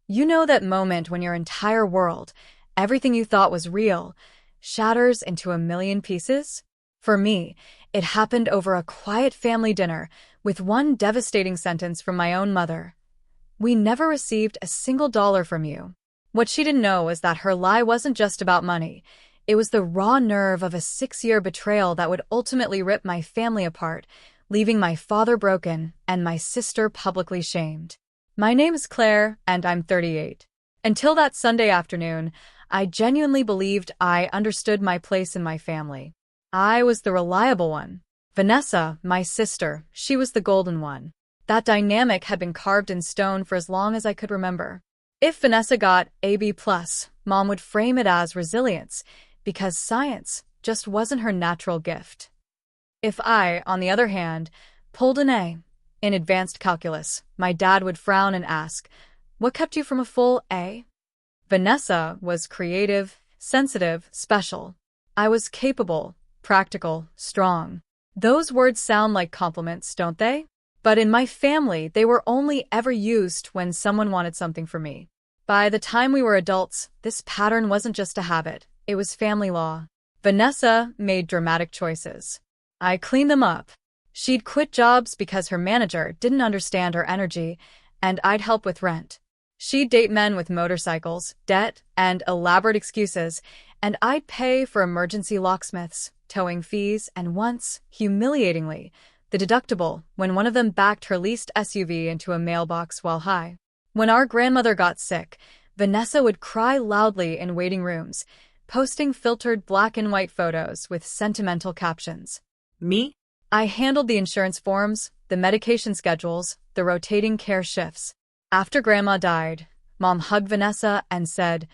You know that moment when your entire world, everything you thought was real, shatters into a million pieces? For me, it happened over a quiet family dinner with one devastating sentence from my own mother. "We never received a single dollar from you." What she didn't know was that her lie wasn't just about money. It was the raw nerve of a 6-year betrayal that would ultimately rip my family apart, leaving my father broken and my sister publicly shamed. My name is Claire, and I'm 38. Until that Sunday afternoon, I genuinely believed I understood my place in my family. I was the reliable one. Vanessa, my sister, she was the golden one. That dynamic had been carved in stone for as long as I could remember. If Vanessa got a B+, Mom would frame it as resilience, because science just wasn't her natural gift. If I, on the other hand, pulled an A in advanced calculus, my dad would frown and ask, "What kept you from a full A?" Vanessa was creative, sensitive, special. I was capable, practical, strong. Those words sound like compliments, don't they? But in my family, they were only ever used when someone wanted something from me. By the time we were adults, this pattern wasn't just a habit, it was family law. Vanessa made dramatic choices. I cleaned them up. She'd quit jobs because her manager didn't understand her energy, and I'd help with rent. She'd date men with motorcycles, debt, and elaborate excuses, and I'd pay for emergency locksmiths, towing fees, and once, humiliatingly, the deductible when one of them backed her leased SUV into a mailbox while high. When our grandmother got sick, Vanessa would cry loudly in waiting rooms, posting filtered black and white photos with sentimental captions. Me? I handled the insurance forms, the medication schedules, the rotating care shifts. After Grandma died, Mom hugged Vanessa and said,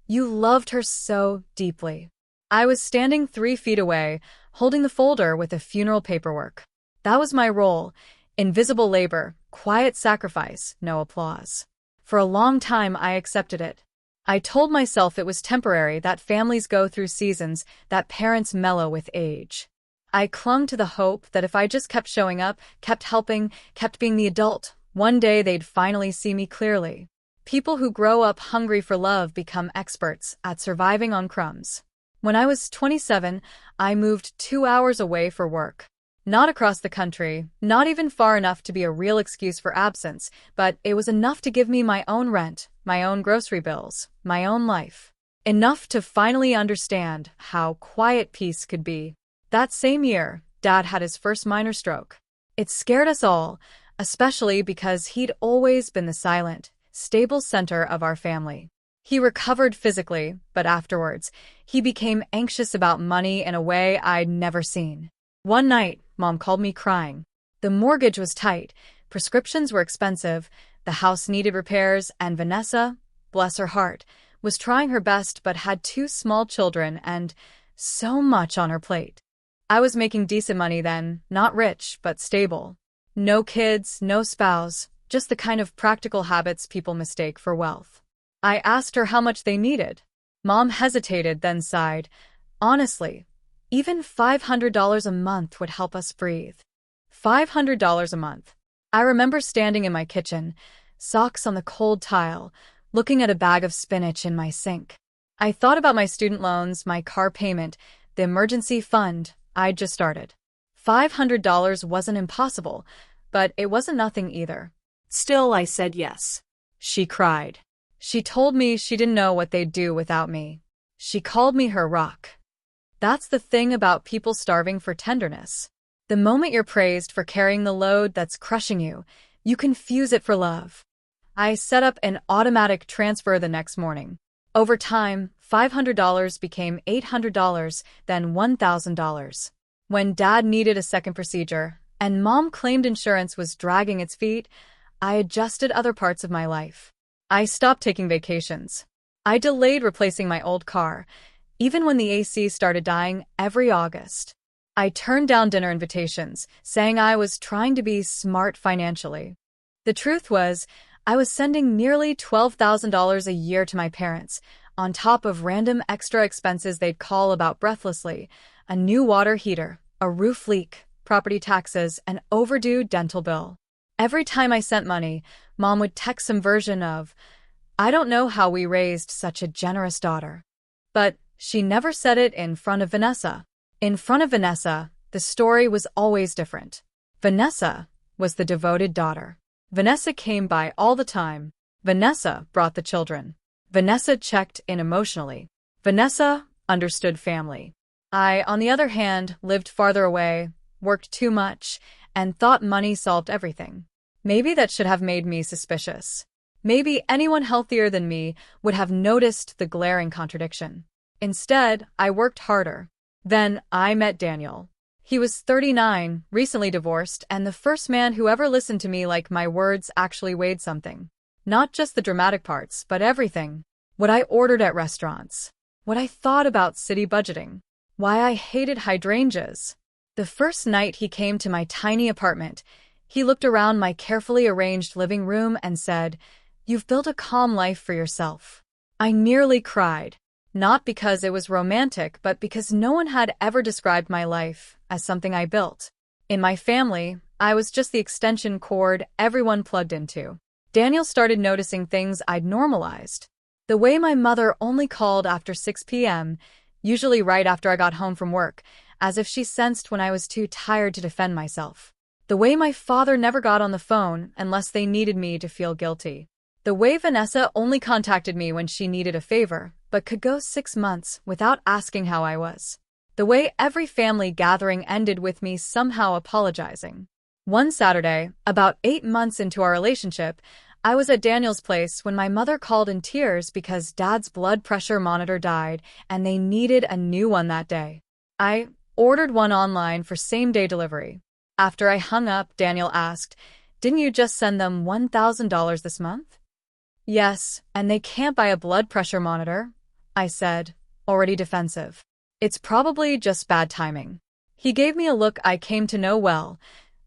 "You loved her so deeply." I was standing 3 feet away, holding the folder with the funeral paperwork. That was my role: invisible labor, quiet sacrifice, no applause. For a long time, I accepted it. I told myself it was temporary, that families go through seasons, that parents mellow with age. I clung to the hope that if I just kept showing up, kept helping, kept being the adult, one day they'd finally see me clearly. People who grow up hungry for love become experts at surviving on crumbs. When I was 27, I moved 2 hours away for work. Not across the country, not even far enough to be a real excuse for absence, but it was enough to give me my own rent, my own grocery bills, my own life. Enough to finally understand how quiet peace could be. That same year, Dad had his first minor stroke. It scared us all, especially because he'd always been the silent, stable center of our family. He recovered physically, but afterwards, he became anxious about money in a way I'd never seen. One night, Mom called me crying. The mortgage was tight, prescriptions were expensive, the house needed repairs, and Vanessa, bless her heart, was trying her best but had 2 small children and so much on her plate. I was making decent money then, not rich, but stable. No kids, no spouse, just the kind of practical habits people mistake for wealth. I asked her how much they needed. Mom hesitated, then sighed. "Honestly, even $500 a month would help us breathe." $500 a month. I remember standing in my kitchen, socks on the cold tile, looking at a bag of spinach in my sink. I thought about my student loans, my car payment, the emergency fund I'd just started. $500 wasn't impossible, but it wasn't nothing either. Still, I said yes. She cried. She told me she didn't know what they'd do without me. She called me her rock. That's the thing about people starving for tenderness. The moment you're praised for carrying the load that's crushing you, you confuse it for love. I set up an automatic transfer the next morning. Over time, $500 became $800, then $1,000. When Dad needed a second procedure, and Mom claimed insurance was dragging its feet, I adjusted other parts of my life. I stopped taking vacations. I delayed replacing my old car, even when the AC started dying every August. I turned down dinner invitations, saying I was trying to be smart financially. The truth was, I was sending nearly $12,000 a year to my parents, on top of random extra expenses they'd call about breathlessly: a new water heater, a roof leak, property taxes, an overdue dental bill. Every time I sent money, Mom would text some version of, I don't know how we raised such a generous daughter. But she never said it in front of Vanessa. In front of Vanessa, the story was always different. Vanessa was the devoted daughter. Vanessa came by all the time. Vanessa brought the children. Vanessa checked in emotionally. Vanessa understood family. I, on the other hand, lived farther away, worked too much, and thought money solved everything. Maybe that should have made me suspicious. Maybe anyone healthier than me would have noticed the glaring contradiction. Instead, I worked harder. Then I met Daniel. He was 39, recently divorced, and the first man who ever listened to me like my words actually weighed something. Not just the dramatic parts, but everything. What I ordered at restaurants. What I thought about city budgeting. Why I hated hydrangeas. The first night he came to my tiny apartment, he looked around my carefully arranged living room and said, "You've built a calm life for yourself." I nearly cried. Not because it was romantic, but because no one had ever described my life as something I built. In my family, I was just the extension cord everyone plugged into. Daniel started noticing things I'd normalized. The way my mother only called after 6 p.m., usually right after I got home from work, as if she sensed when I was too tired to defend myself. The way my father never got on the phone unless they needed me to feel guilty. The way Vanessa only contacted me when she needed a favor, but could go 6 months without asking how I was. The way every family gathering ended with me somehow apologizing. One Saturday, about 8 months into our relationship, I was at Daniel's place when my mother called in tears because Dad's blood pressure monitor died and they needed a new one that day. I ordered one online for same-day delivery. After I hung up, Daniel asked, "Didn't you just send them $1,000 this month?" "Yes, and they can't buy a blood pressure monitor," I said, already defensive. "It's probably just bad timing." He gave me a look I came to know well,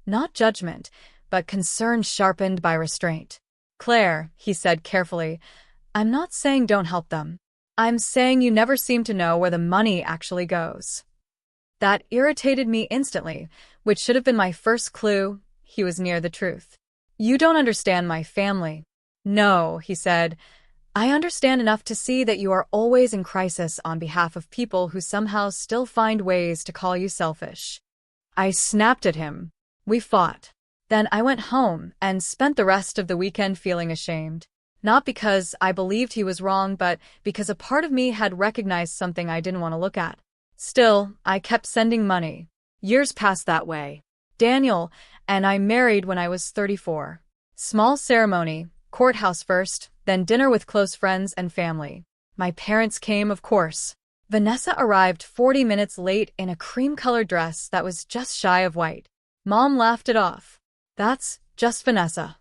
not judgment, but concern sharpened by restraint. "Claire," he said carefully, "I'm not saying don't help them. I'm saying you never seem to know where the money actually goes." That irritated me instantly, which should have been my first clue he was near the truth. "You don't understand my family." "No," he said. "I understand enough to see that you are always in crisis on behalf of people who somehow still find ways to call you selfish." I snapped at him. We fought. Then I went home and spent the rest of the weekend feeling ashamed. Not because I believed he was wrong, but because a part of me had recognized something I didn't want to look at. Still, I kept sending money. Years passed that way. Daniel and I married when I was 34. Small ceremony, courthouse first, then dinner with close friends and family. My parents came, of course. Vanessa arrived 40 minutes late in a cream-colored dress that was just shy of white. Mom laughed it off. "That's just Vanessa."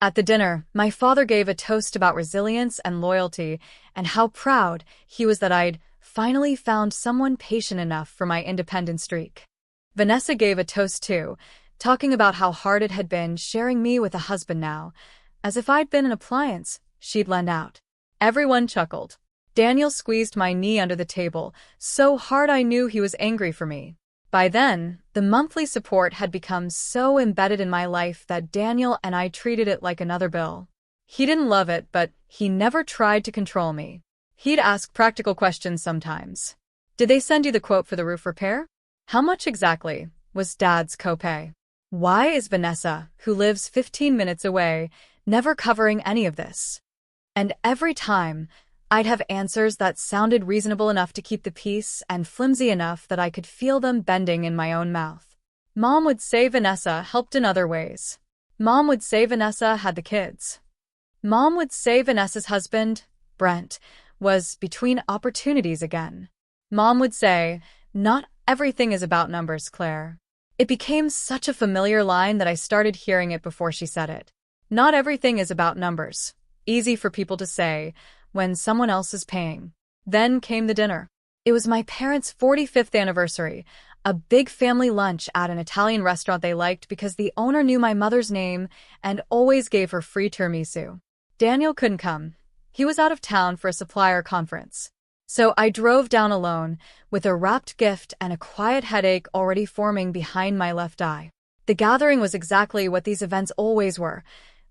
At the dinner, my father gave a toast about resilience and loyalty and how proud he was that I'd finally found someone patient enough for my independent streak. Vanessa gave a toast too, talking about how hard it had been sharing me with a husband now, as if I'd been an appliance she'd lend out. Everyone chuckled. Daniel squeezed my knee under the table, so hard I knew he was angry for me. By then, the monthly support had become so embedded in my life that Daniel and I treated it like another bill. He didn't love it, but he never tried to control me. He'd ask practical questions sometimes. "Did they send you the quote for the roof repair? How much exactly was Dad's copay? Why is Vanessa, who lives 15 minutes away, never covering any of this?" And every time, I'd have answers that sounded reasonable enough to keep the peace and flimsy enough that I could feel them bending in my own mouth. Mom would say Vanessa helped in other ways. Mom would say Vanessa had the kids. Mom would say Vanessa's husband, Brent, was between opportunities again. Mom would say, "Not everything is about numbers, Claire." It became such a familiar line that I started hearing it before she said it. Not everything is about numbers. Easy for people to say when someone else is paying. Then came the dinner. It was my parents' 45th anniversary, a big family lunch at an Italian restaurant they liked because the owner knew my mother's name and always gave her free tiramisu. Daniel couldn't come. He was out of town for a supplier conference. So I drove down alone, with a wrapped gift and a quiet headache already forming behind my left eye. The gathering was exactly what these events always were.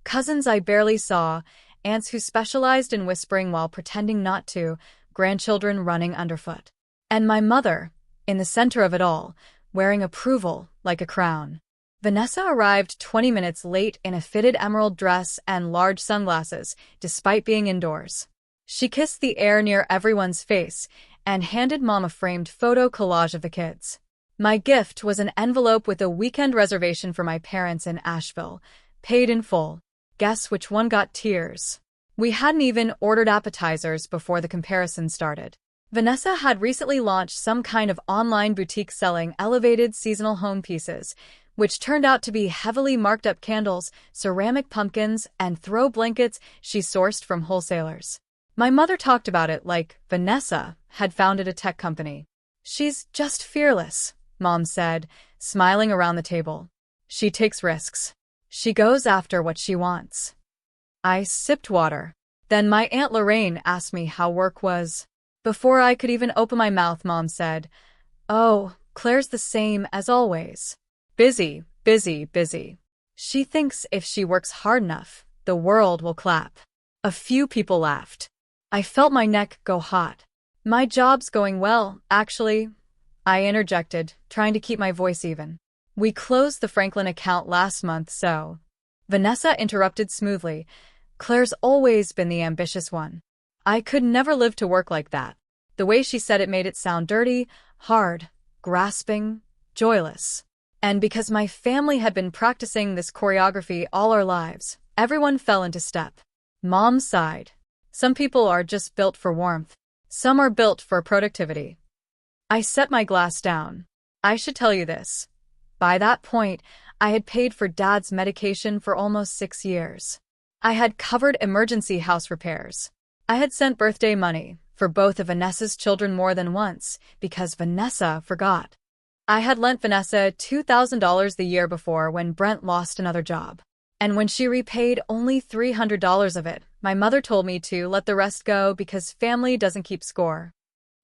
Cousins I barely saw, aunts who specialized in whispering while pretending not to, grandchildren running underfoot. And my mother, in the center of it all, wearing approval like a crown. Vanessa arrived 20 minutes late in a fitted emerald dress and large sunglasses, despite being indoors. She kissed the air near everyone's face and handed Mom a framed photo collage of the kids. My gift was an envelope with a weekend reservation for my parents in Asheville, paid in full. Guess which one got tears? We hadn't even ordered appetizers before the comparison started. Vanessa had recently launched some kind of online boutique selling elevated seasonal home pieces, which turned out to be heavily marked up candles, ceramic pumpkins, and throw blankets she sourced from wholesalers. My mother talked about it like Vanessa had founded a tech company. She's just fearless, Mom said, smiling around the table. She takes risks. She goes after what she wants. I sipped water. Then my Aunt Lorraine asked me how work was. Before I could even open my mouth, Mom said, "Oh, Claire's the same as always. Busy, busy, busy. She thinks if she works hard enough, the world will clap." A few people laughed. I felt my neck go hot. "My job's going well, actually," I interjected, trying to keep my voice even. "We closed the Franklin account last month, so—" Vanessa interrupted smoothly. "Claire's always been the ambitious one. I could never live to work like that." The way she said it made it sound dirty, hard, grasping, joyless. And because my family had been practicing this choreography all our lives, everyone fell into step. Mom sighed. "Some people are just built for warmth. Some are built for productivity." I set my glass down. I should tell you this. By that point, I had paid for Dad's medication for almost 6 years. I had covered emergency house repairs. I had sent birthday money for both of Vanessa's children more than once because Vanessa forgot. I had lent Vanessa $2,000 the year before when Brent lost another job. And when she repaid only $300 of it, my mother told me to let the rest go because family doesn't keep score.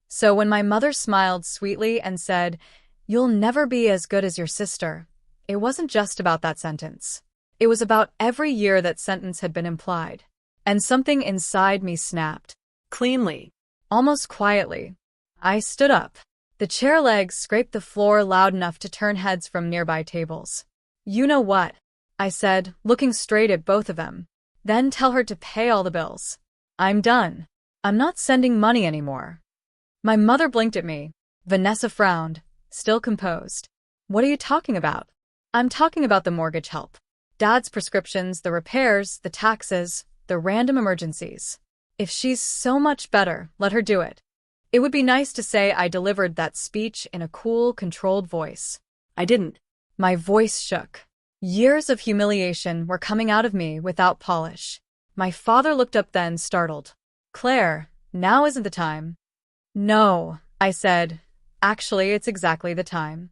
So when my mother smiled sweetly and said, "You'll never be as good as your sister," it wasn't just about that sentence. It was about every year that sentence had been implied. And something inside me snapped. Cleanly. Almost quietly. I stood up. The chair legs scraped the floor loud enough to turn heads from nearby tables. "You know what?" I said, looking straight at both of them. "Then tell her to pay all the bills. I'm done. I'm not sending money anymore." My mother blinked at me. Vanessa frowned, still composed. "What are you talking about?" "I'm talking about the mortgage help. Dad's prescriptions, the repairs, the taxes, the random emergencies. If she's so much better, let her do it." It would be nice to say I delivered that speech in a cool, controlled voice. I didn't. My voice shook. Years of humiliation were coming out of me without polish. My father looked up then, startled. "Claire, now isn't the time." "No," I said. "Actually, it's exactly the time."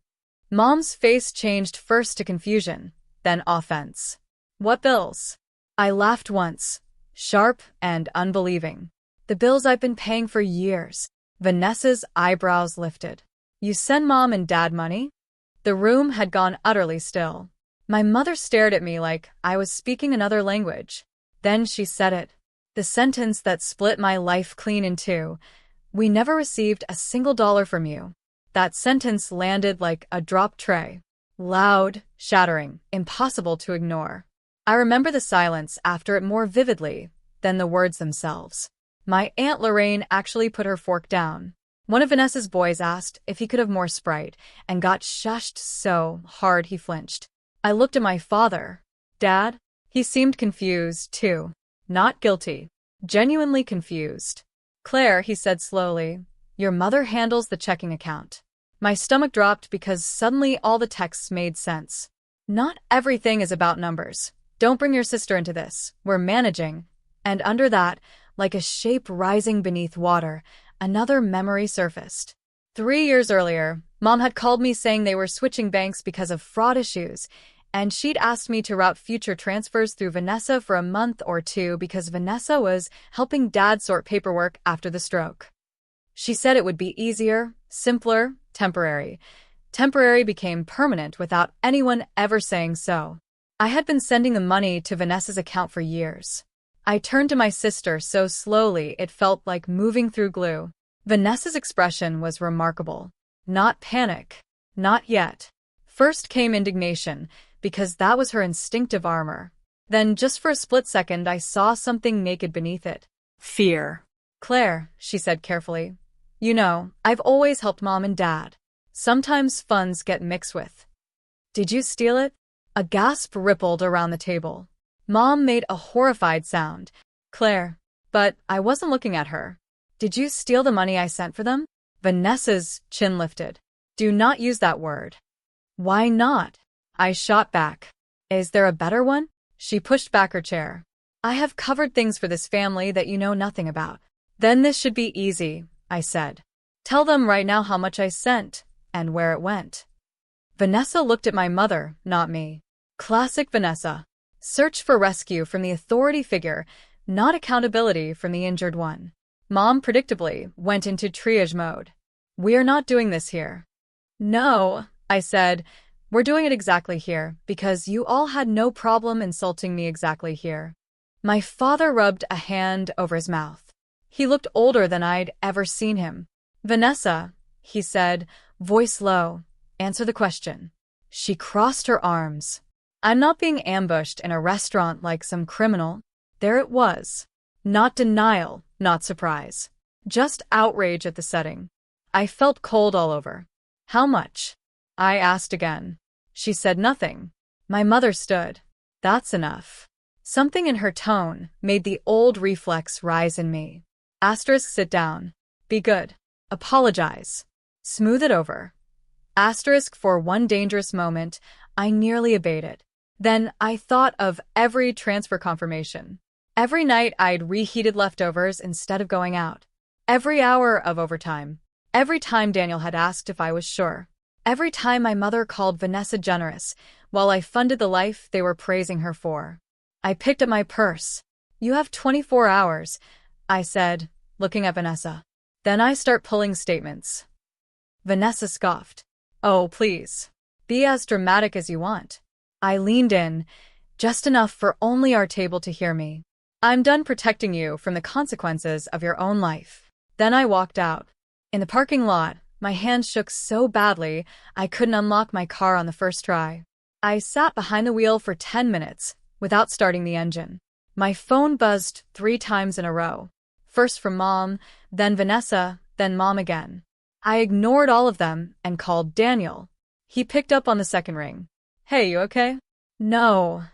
Mom's face changed first to confusion, then offense. "What bills?" I laughed once, sharp and unbelieving. "The bills I've been paying for years." Vanessa's eyebrows lifted. "You send Mom and Dad money?" The room had gone utterly still. My mother stared at me like I was speaking another language. Then she said it. The sentence that split my life clean in two. "We never received a single dollar from you." That sentence landed like a drop tray. Loud, shattering, impossible to ignore. I remember the silence after it more vividly than the words themselves. My Aunt Lorraine actually put her fork down. One of Vanessa's boys asked if he could have more Sprite and got shushed so hard he flinched. I looked at my father. "Dad?" He seemed confused, too. Not guilty. Genuinely confused. "Claire," he said slowly, "your mother handles the checking account." My stomach dropped because suddenly all the texts made sense. Not everything is about numbers. Don't bring your sister into this. We're managing. And under that, like a shape rising beneath water, another memory surfaced. 3 years earlier, Mom had called me saying they were switching banks because of fraud issues, and she'd asked me to route future transfers through Vanessa for a month or two because Vanessa was helping Dad sort paperwork after the stroke. She said it would be easier, simpler, temporary. Temporary became permanent without anyone ever saying so. I had been sending the money to Vanessa's account for years. I turned to my sister so slowly it felt like moving through glue. Vanessa's expression was remarkable. Not panic. Not yet. First came indignation, because that was her instinctive armor. Then, just for a split second, I saw something naked beneath it. Fear. Claire, she said carefully. You know, I've always helped Mom and Dad. Sometimes funds get mixed with. Did you steal it? A gasp rippled around the table. Mom made a horrified sound. Claire. But I wasn't looking at her. Did you steal the money I sent for them? Vanessa's chin lifted. Do not use that word. Why not? I shot back. Is there a better one? She pushed back her chair. I have covered things for this family that you know nothing about. Then this should be easy, I said. Tell them right now how much I sent, and where it went. Vanessa looked at my mother, not me. Classic Vanessa. Search for rescue from the authority figure, not accountability from the injured one. Mom predictably went into triage mode. We're not doing this here. No, I said. We're doing it exactly here, because you all had no problem insulting me exactly here. My father rubbed a hand over his mouth. He looked older than I'd ever seen him. Vanessa, he said, voice low, answer the question. She crossed her arms. I'm not being ambushed in a restaurant like some criminal. There it was. Not denial, not surprise. Just outrage at the setting. I felt cold all over. How much? I asked again. She said nothing. My mother stood. That's enough. Something in her tone made the old reflex rise in me. Asterisk, sit down. Be good. Apologize. Smooth it over. Asterisk, for one dangerous moment, I nearly obeyed it. Then I thought of every transfer confirmation. Every night I'd reheated leftovers instead of going out. Every hour of overtime. Every time Daniel had asked if I was sure. Every time my mother called Vanessa generous, while I funded the life they were praising her for. I picked up my purse. You have 24 hours, I said, looking at Vanessa. Then I start pulling statements. Vanessa scoffed. Oh, please. Be as dramatic as you want. I leaned in, just enough for only our table to hear me. I'm done protecting you from the consequences of your own life. Then I walked out. In the parking lot, my hands shook so badly I couldn't unlock my car on the first try. I sat behind the wheel for 10 minutes without starting the engine. My phone buzzed 3 times in a row. First from Mom, then Vanessa, then Mom again. I ignored all of them and called Daniel. He picked up on the second ring. Hey, you okay? No,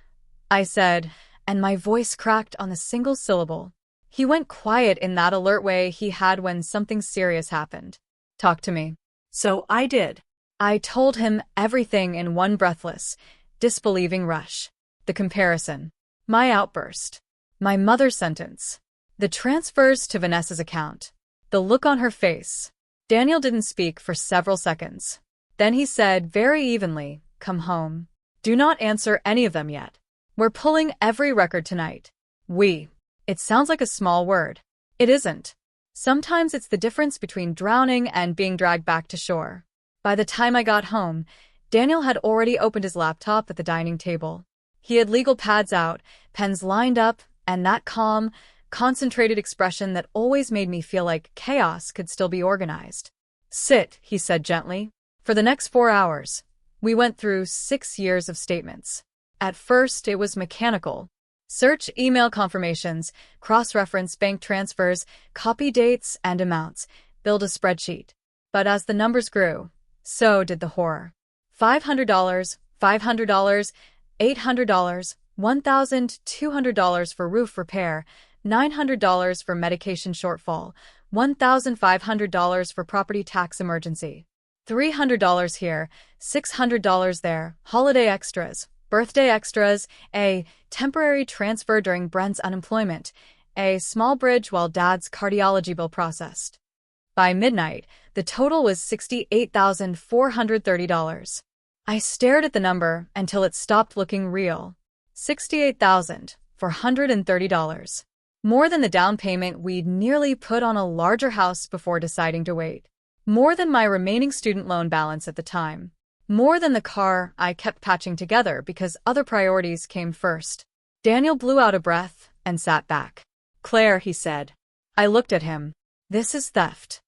I said, and my voice cracked on a single syllable. He went quiet in that alert way he had when something serious happened. Talk to me. So I did. I told him everything in one breathless, disbelieving rush. The comparison. My outburst. My mother's sentence. The transfers to Vanessa's account. The look on her face. Daniel didn't speak for several seconds. Then he said very evenly, come home. Do not answer any of them yet. We're pulling every record tonight. We. It sounds like a small word. It isn't. Sometimes it's the difference between drowning and being dragged back to shore. By the time I got home, Daniel had already opened his laptop at the dining table. He had legal pads out, pens lined up, and that calm, concentrated expression that always made me feel like chaos could still be organized. Sit, he said gently. For the next 4 hours, we went through 6 years of statements. At first, it was mechanical. Search email confirmations, cross-reference bank transfers, copy dates and amounts, build a spreadsheet. But as the numbers grew, so did the horror. $500, $500, $800, $1,200 for roof repair, $900 for medication shortfall, $1,500 for property tax emergency, $300 here, $600 there, holiday extras, birthday extras, a temporary transfer during Brent's unemployment, a small bridge while Dad's cardiology bill processed. By midnight, the total was $68,430. I stared at the number until it stopped looking real. $68,430. More than the down payment we'd nearly put on a larger house before deciding to wait. More than my remaining student loan balance at the time. More than the car I kept patching together because other priorities came first. Daniel blew out a breath, and sat back. "Claire," he said. I looked at him. "This is theft."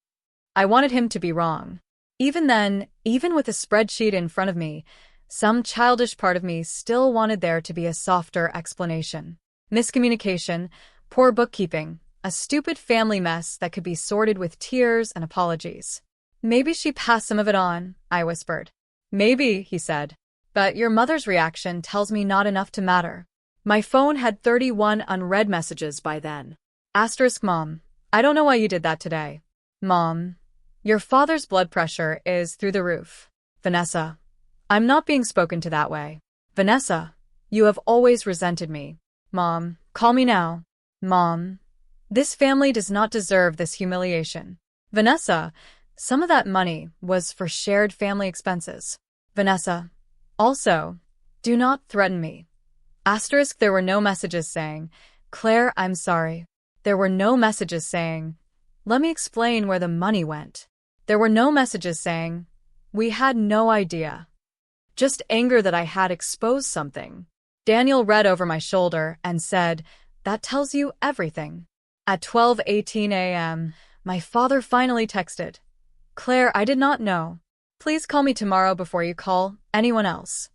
I wanted him to be wrong. Even then, even with a spreadsheet in front of me, some childish part of me still wanted there to be a softer explanation. Miscommunication, poor bookkeeping, a stupid family mess that could be sorted with tears and apologies. "Maybe she passed some of it on," I whispered. "Maybe," he said. "But your mother's reaction tells me not enough to matter." My phone had 31 unread messages by then. Mom, I don't know why you did that today. Mom, your father's blood pressure is through the roof. Vanessa, I'm not being spoken to that way. Vanessa, you have always resented me. Mom, call me now. Mom, this family does not deserve this humiliation. Vanessa, some of that money was for shared family expenses. Vanessa, also, do not threaten me. There were no messages saying, "Claire, I'm sorry." There were no messages saying, "Let me explain where the money went." There were no messages saying, "We had no idea." Just anger that I had exposed something. Daniel read over my shoulder and said, "That tells you everything." At 12:18 a.m., my father finally texted, "Claire, I did not know. Please call me tomorrow before you call anyone else."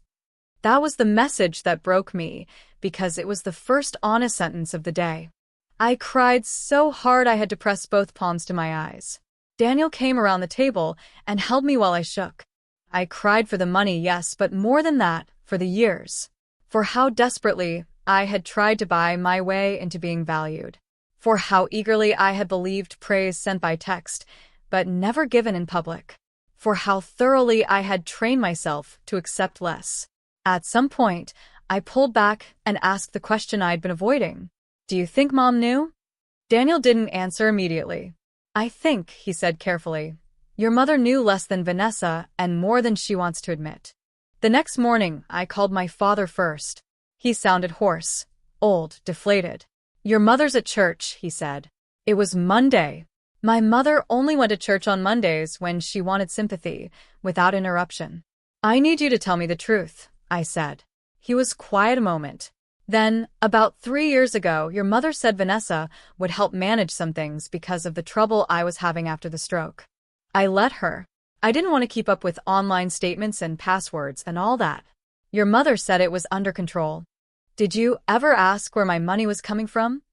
That was the message that broke me, because it was the first honest sentence of the day. I cried so hard I had to press both palms to my eyes. Daniel came around the table and held me while I shook. I cried for the money, yes, but more than that, for the years. For how desperately I had tried to buy my way into being valued. For how eagerly I had believed praise sent by text, but never given in public. For how thoroughly I had trained myself to accept less. At some point, I pulled back and asked the question I'd been avoiding. "Do you think Mom knew?" Daniel didn't answer immediately. "I think," he said carefully, "your mother knew less than Vanessa and more than she wants to admit." The next morning, I called my father first. He sounded hoarse, old, deflated. "Your mother's at church," he said. It was Monday. My mother only went to church on Mondays when she wanted sympathy, without interruption. "I need you to tell me the truth," I said. He was quiet a moment. "Then, about 3 years ago, your mother said Vanessa would help manage some things because of the trouble I was having after the stroke. I let her. I didn't want to keep up with online statements and passwords and all that. Your mother said it was under control. Did you ever ask where my money was coming from?"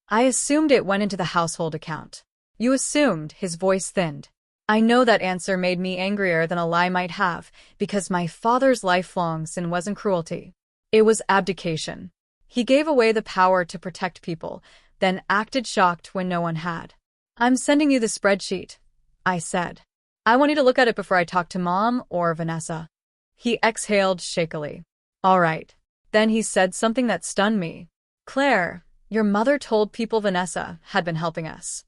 "I assumed it went into the household account." "You assumed," his voice thinned. I know that answer made me angrier than a lie might have, because my father's lifelong sin wasn't cruelty. It was abdication. He gave away the power to protect people, then acted shocked when no one had. "I'm sending you the spreadsheet," I said. "I want you to look at it before I talk to Mom or Vanessa." He exhaled shakily. "All right." Then he said something that stunned me. "Claire, your mother told people Vanessa had been helping us."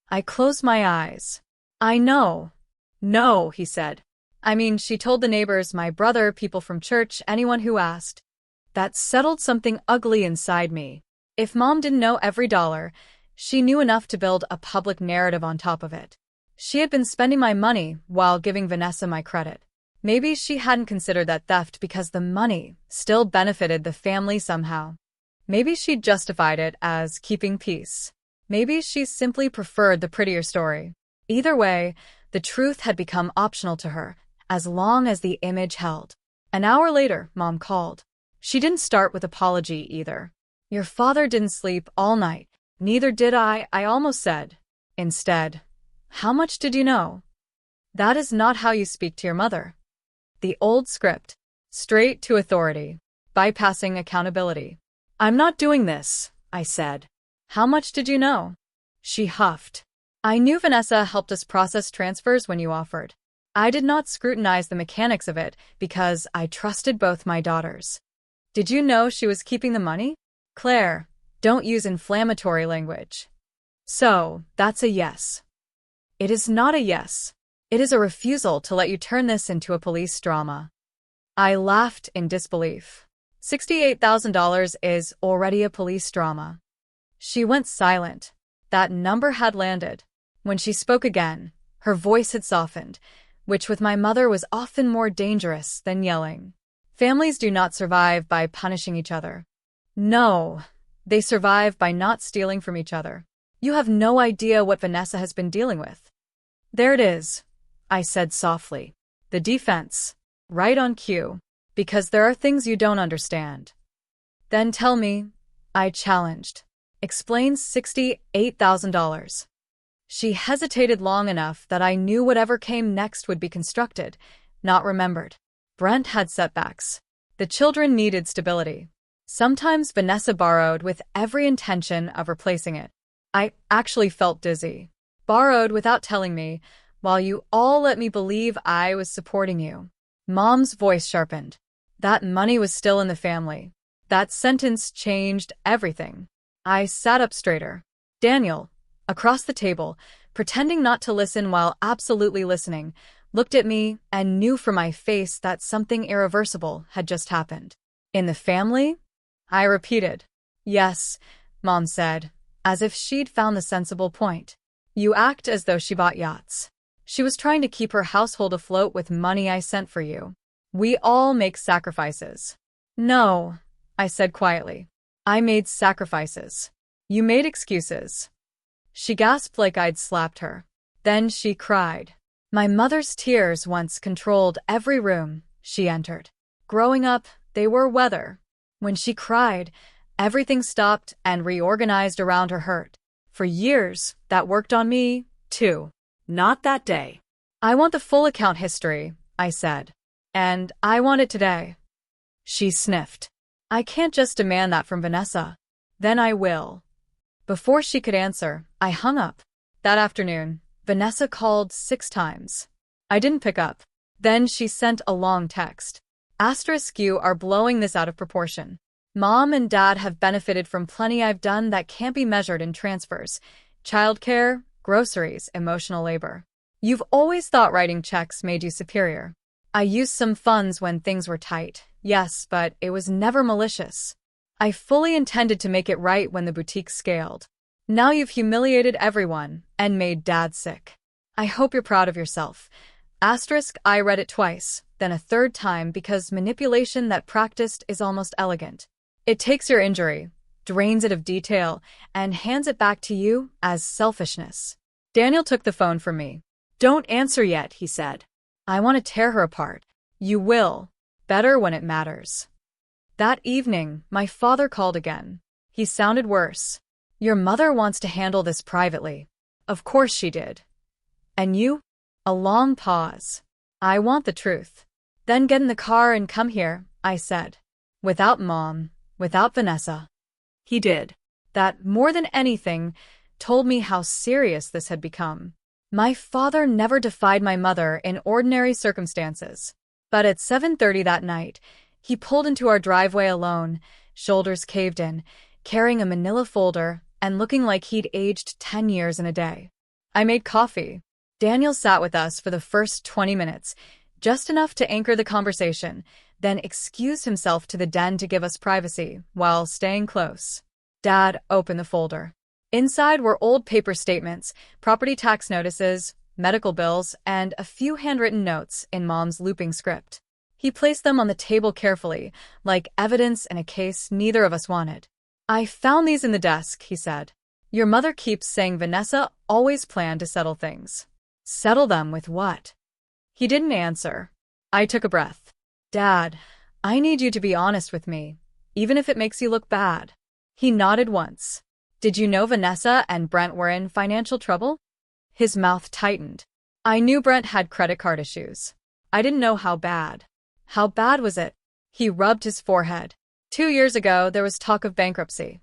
I closed my eyes. "I know." "No," he said. "I mean, she told the neighbors, my brother, people from church, anyone who asked." That settled something ugly inside me. If Mom didn't know every dollar, she knew enough to build a public narrative on top of it. She had been spending my money while giving Vanessa my credit. Maybe she hadn't considered that theft because the money still benefited the family somehow. Maybe she'd justified it as keeping peace. Maybe she simply preferred the prettier story. Either way, the truth had become optional to her, as long as the image held. An hour later, Mom called. She didn't start with apology either. "Your father didn't sleep all night." "Neither did I almost said. Instead, "How much did you know?" That is not how you speak to your mother. The old script. Straight to authority. Bypassing accountability. "I'm not doing this," I said. "How much did you know?" She huffed. "I knew Vanessa helped us process transfers when you offered. I did not scrutinize the mechanics of it because I trusted both my daughters." "Did you know she was keeping the money?" "Claire, don't use inflammatory language." "So, that's a yes." "It is not a yes. It is a refusal to let you turn this into a police drama." I laughed in disbelief. $68,000 is already a police drama. She went silent. That number had landed. When she spoke again, her voice had softened, which with my mother was often more dangerous than yelling. "Families do not survive by punishing each other." "No, They survive by not stealing from each other. You have no idea what Vanessa has been dealing with. There it is, I said softly. The defense. Right on cue. Because there are things you don't understand. Then tell me, I challenged. Explain $68,000. She hesitated long enough that I knew whatever came next would be constructed, not remembered. Brent had setbacks. The children needed stability. Sometimes Vanessa borrowed with every intention of replacing it. I actually felt dizzy. Borrowed without telling me, while you all let me believe I was supporting you. Mom's voice sharpened. That money was still in the family. That sentence changed everything. I sat up straighter. Daniel, across the table, pretending not to listen while absolutely listening, looked at me and knew from my face that something irreversible had just happened. In the family? I repeated. Yes, Mom said, as if she'd found the sensible point. You act as though she bought yachts. She was trying to keep her household afloat with money I sent for you. We all make sacrifices. No, I said quietly. I made sacrifices. You made excuses. She gasped like I'd slapped her. Then she cried. My mother's tears once controlled every room she entered. Growing up, they were weather. When she cried, everything stopped and reorganized around her hurt. For years, that worked on me, too. Not that day. I want the full account history, I said. And I want it today. She sniffed. I can't just demand that from Vanessa. Then I will. Before she could answer, I hung up. That afternoon, Vanessa called 6 times. I didn't pick up. Then she sent a long text. You are blowing this out of proportion. Mom and Dad have benefited from plenty I've done that can't be measured in transfers. Childcare, groceries, emotional labor. You've always thought writing checks made you superior. I used some funds when things were tight, yes, but it was never malicious. I fully intended to make it right when the boutique scaled. Now you've humiliated everyone and made Dad sick. I hope you're proud of yourself. I read it twice, then a third time because manipulation that practiced is almost elegant. It takes your injury, drains it of detail, and hands it back to you as selfishness. Daniel took the phone from me. Don't answer yet, he said. I want to tear her apart. You will. Better when it matters. That evening, my father called again. He sounded worse. Your mother wants to handle this privately. Of course she did. And you? A long pause. I want the truth. Then get in the car and come here, I said. Without Mom, without Vanessa. He did. That, more than anything, told me how serious this had become. My father never defied my mother in ordinary circumstances. But at 7:30 that night, he pulled into our driveway alone, shoulders caved in, carrying a manila folder and looking like he'd aged 10 years in a day. I made coffee. Daniel sat with us for the first 20 minutes, just enough to anchor the conversation, then excused himself to the den to give us privacy, while staying close. Dad opened the folder. Inside were old paper statements, property tax notices, medical bills, and a few handwritten notes in Mom's looping script. He placed them on the table carefully, like evidence in a case neither of us wanted. I found these in the desk, he said. Your mother keeps saying Vanessa always planned to settle things. Settle them with what? He didn't answer. I took a breath. Dad, I need you to be honest with me, even if it makes you look bad. He nodded once. Did you know Vanessa and Brent were in financial trouble? His mouth tightened. I knew Brent had credit card issues. I didn't know how bad. How bad was it? He rubbed his forehead. 2 years ago, there was talk of bankruptcy.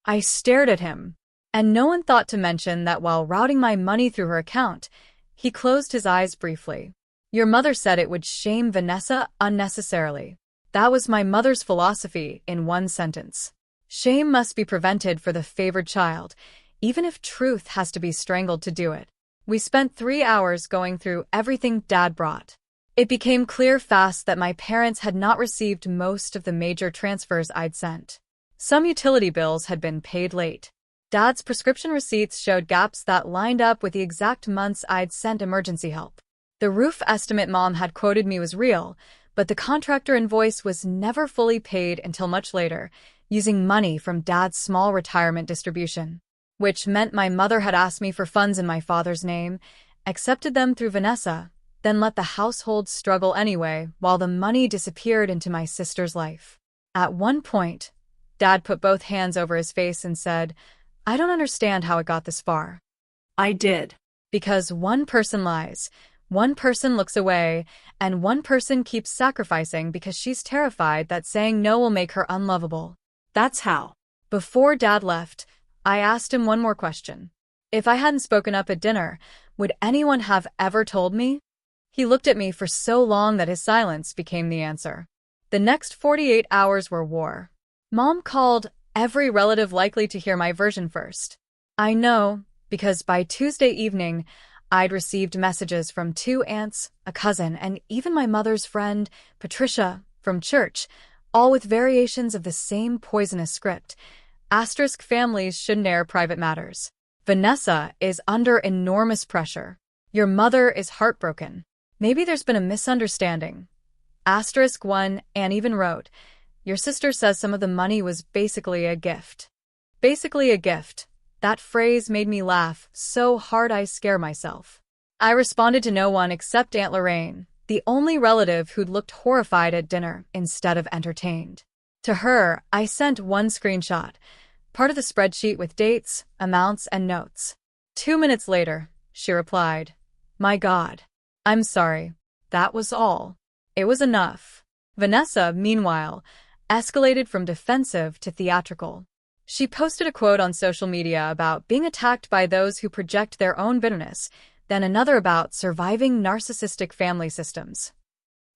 I stared at him, and no one thought to mention that while routing my money through her account, he closed his eyes briefly. Your mother said it would shame Vanessa unnecessarily. That was my mother's philosophy in one sentence. Shame must be prevented for the favored child, even if truth has to be strangled to do it. We spent 3 hours going through everything Dad brought. It became clear fast that my parents had not received most of the major transfers I'd sent. Some utility bills had been paid late. Dad's prescription receipts showed gaps that lined up with the exact months I'd sent emergency help. The roof estimate Mom had quoted me was real, but the contractor invoice was never fully paid until much later, using money from Dad's small retirement distribution, which meant my mother had asked me for funds in my father's name, accepted them through Vanessa, then let the household struggle anyway while the money disappeared into my sister's life. At one point, Dad put both hands over his face and said, "I don't understand how it got this far." I did. Because one person lies, one person looks away, and one person keeps sacrificing because she's terrified that saying no will make her unlovable. That's how. Before Dad left, I asked him one more question. If I hadn't spoken up at dinner, would anyone have ever told me? He looked at me for so long that his silence became the answer. The next 48 hours were war. Mom called every relative likely to hear my version first. I know, because by Tuesday evening, I'd received messages from 2 aunts, a cousin, and even my mother's friend, Patricia, from church, all with variations of the same poisonous script. Asterisk families shouldn't air private matters. Vanessa is under enormous pressure. Your mother is heartbroken. Maybe there's been a misunderstanding. Asterisk 1, Anne even wrote, your sister says some of the money was basically a gift. Basically a gift. That phrase made me laugh so hard I scare myself. I responded to no one except Aunt Lorraine, the only relative who'd looked horrified at dinner instead of entertained. To her, I sent one screenshot, part of the spreadsheet with dates, amounts, and notes. 2 minutes later, she replied, "My God. I'm sorry. That was all." It was enough. Vanessa, meanwhile, escalated from defensive to theatrical. She posted a quote on social media about being attacked by those who project their own bitterness, then another about surviving narcissistic family systems.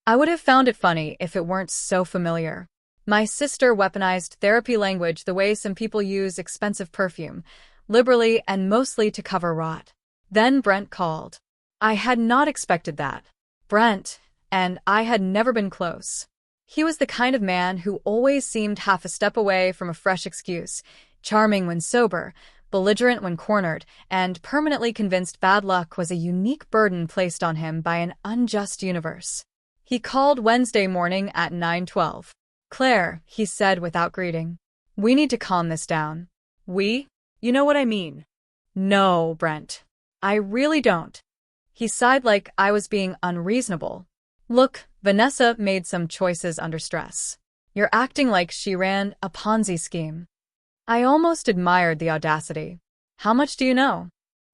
I would have found it funny if it weren't so familiar. My sister weaponized therapy language the way some people use expensive perfume, liberally and mostly to cover rot. Then Brent called. I had not expected that. Brent and I had never been close. He was the kind of man who always seemed half a step away from a fresh excuse, charming when sober, belligerent when cornered, and permanently convinced bad luck was a unique burden placed on him by an unjust universe. He called Wednesday morning at 9:12. "Claire," he said without greeting, "we need to calm this down." We? You know what I mean. No, Brent. I really don't. He sighed like I was being unreasonable. Look, Vanessa made some choices under stress. You're acting like she ran a Ponzi scheme. I almost admired the audacity. How much do you know?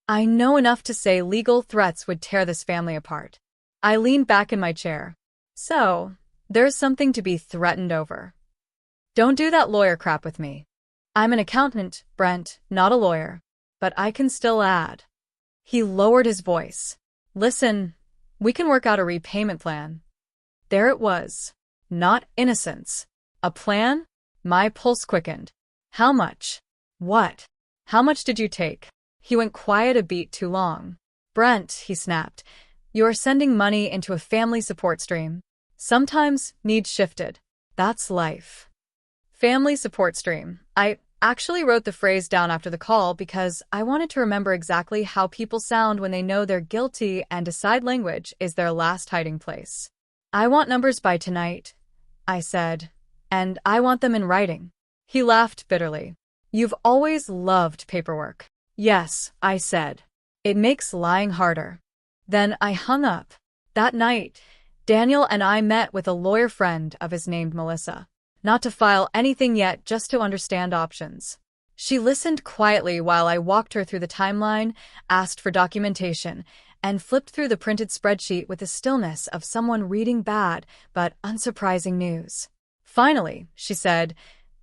I know enough to say legal threats would tear this family apart. I leaned back in my chair. So, there's something to be threatened over. Don't do that lawyer crap with me. I'm an accountant, Brent, not a lawyer. But I can still add. He lowered his voice. Listen, we can work out a repayment plan. There it was. Not innocence. A plan? My pulse quickened. How much? What? How much did you take? He went quiet a beat too long. Brent, he snapped, you are sending money into a family support stream. Sometimes needs shifted. That's life. Family support stream. I actually wrote the phrase down after the call because I wanted to remember exactly how people sound when they know they're guilty and decide language is their last hiding place. I want numbers by tonight, I said, and I want them in writing. He laughed bitterly. You've always loved paperwork. Yes, I said. It makes lying harder. Then I hung up. That night, Daniel and I met with a lawyer friend of his named Melissa. Not to file anything yet, just to understand options. She listened quietly while I walked her through the timeline, asked for documentation, and flipped through the printed spreadsheet with the stillness of someone reading bad but unsurprising news. Finally, she said,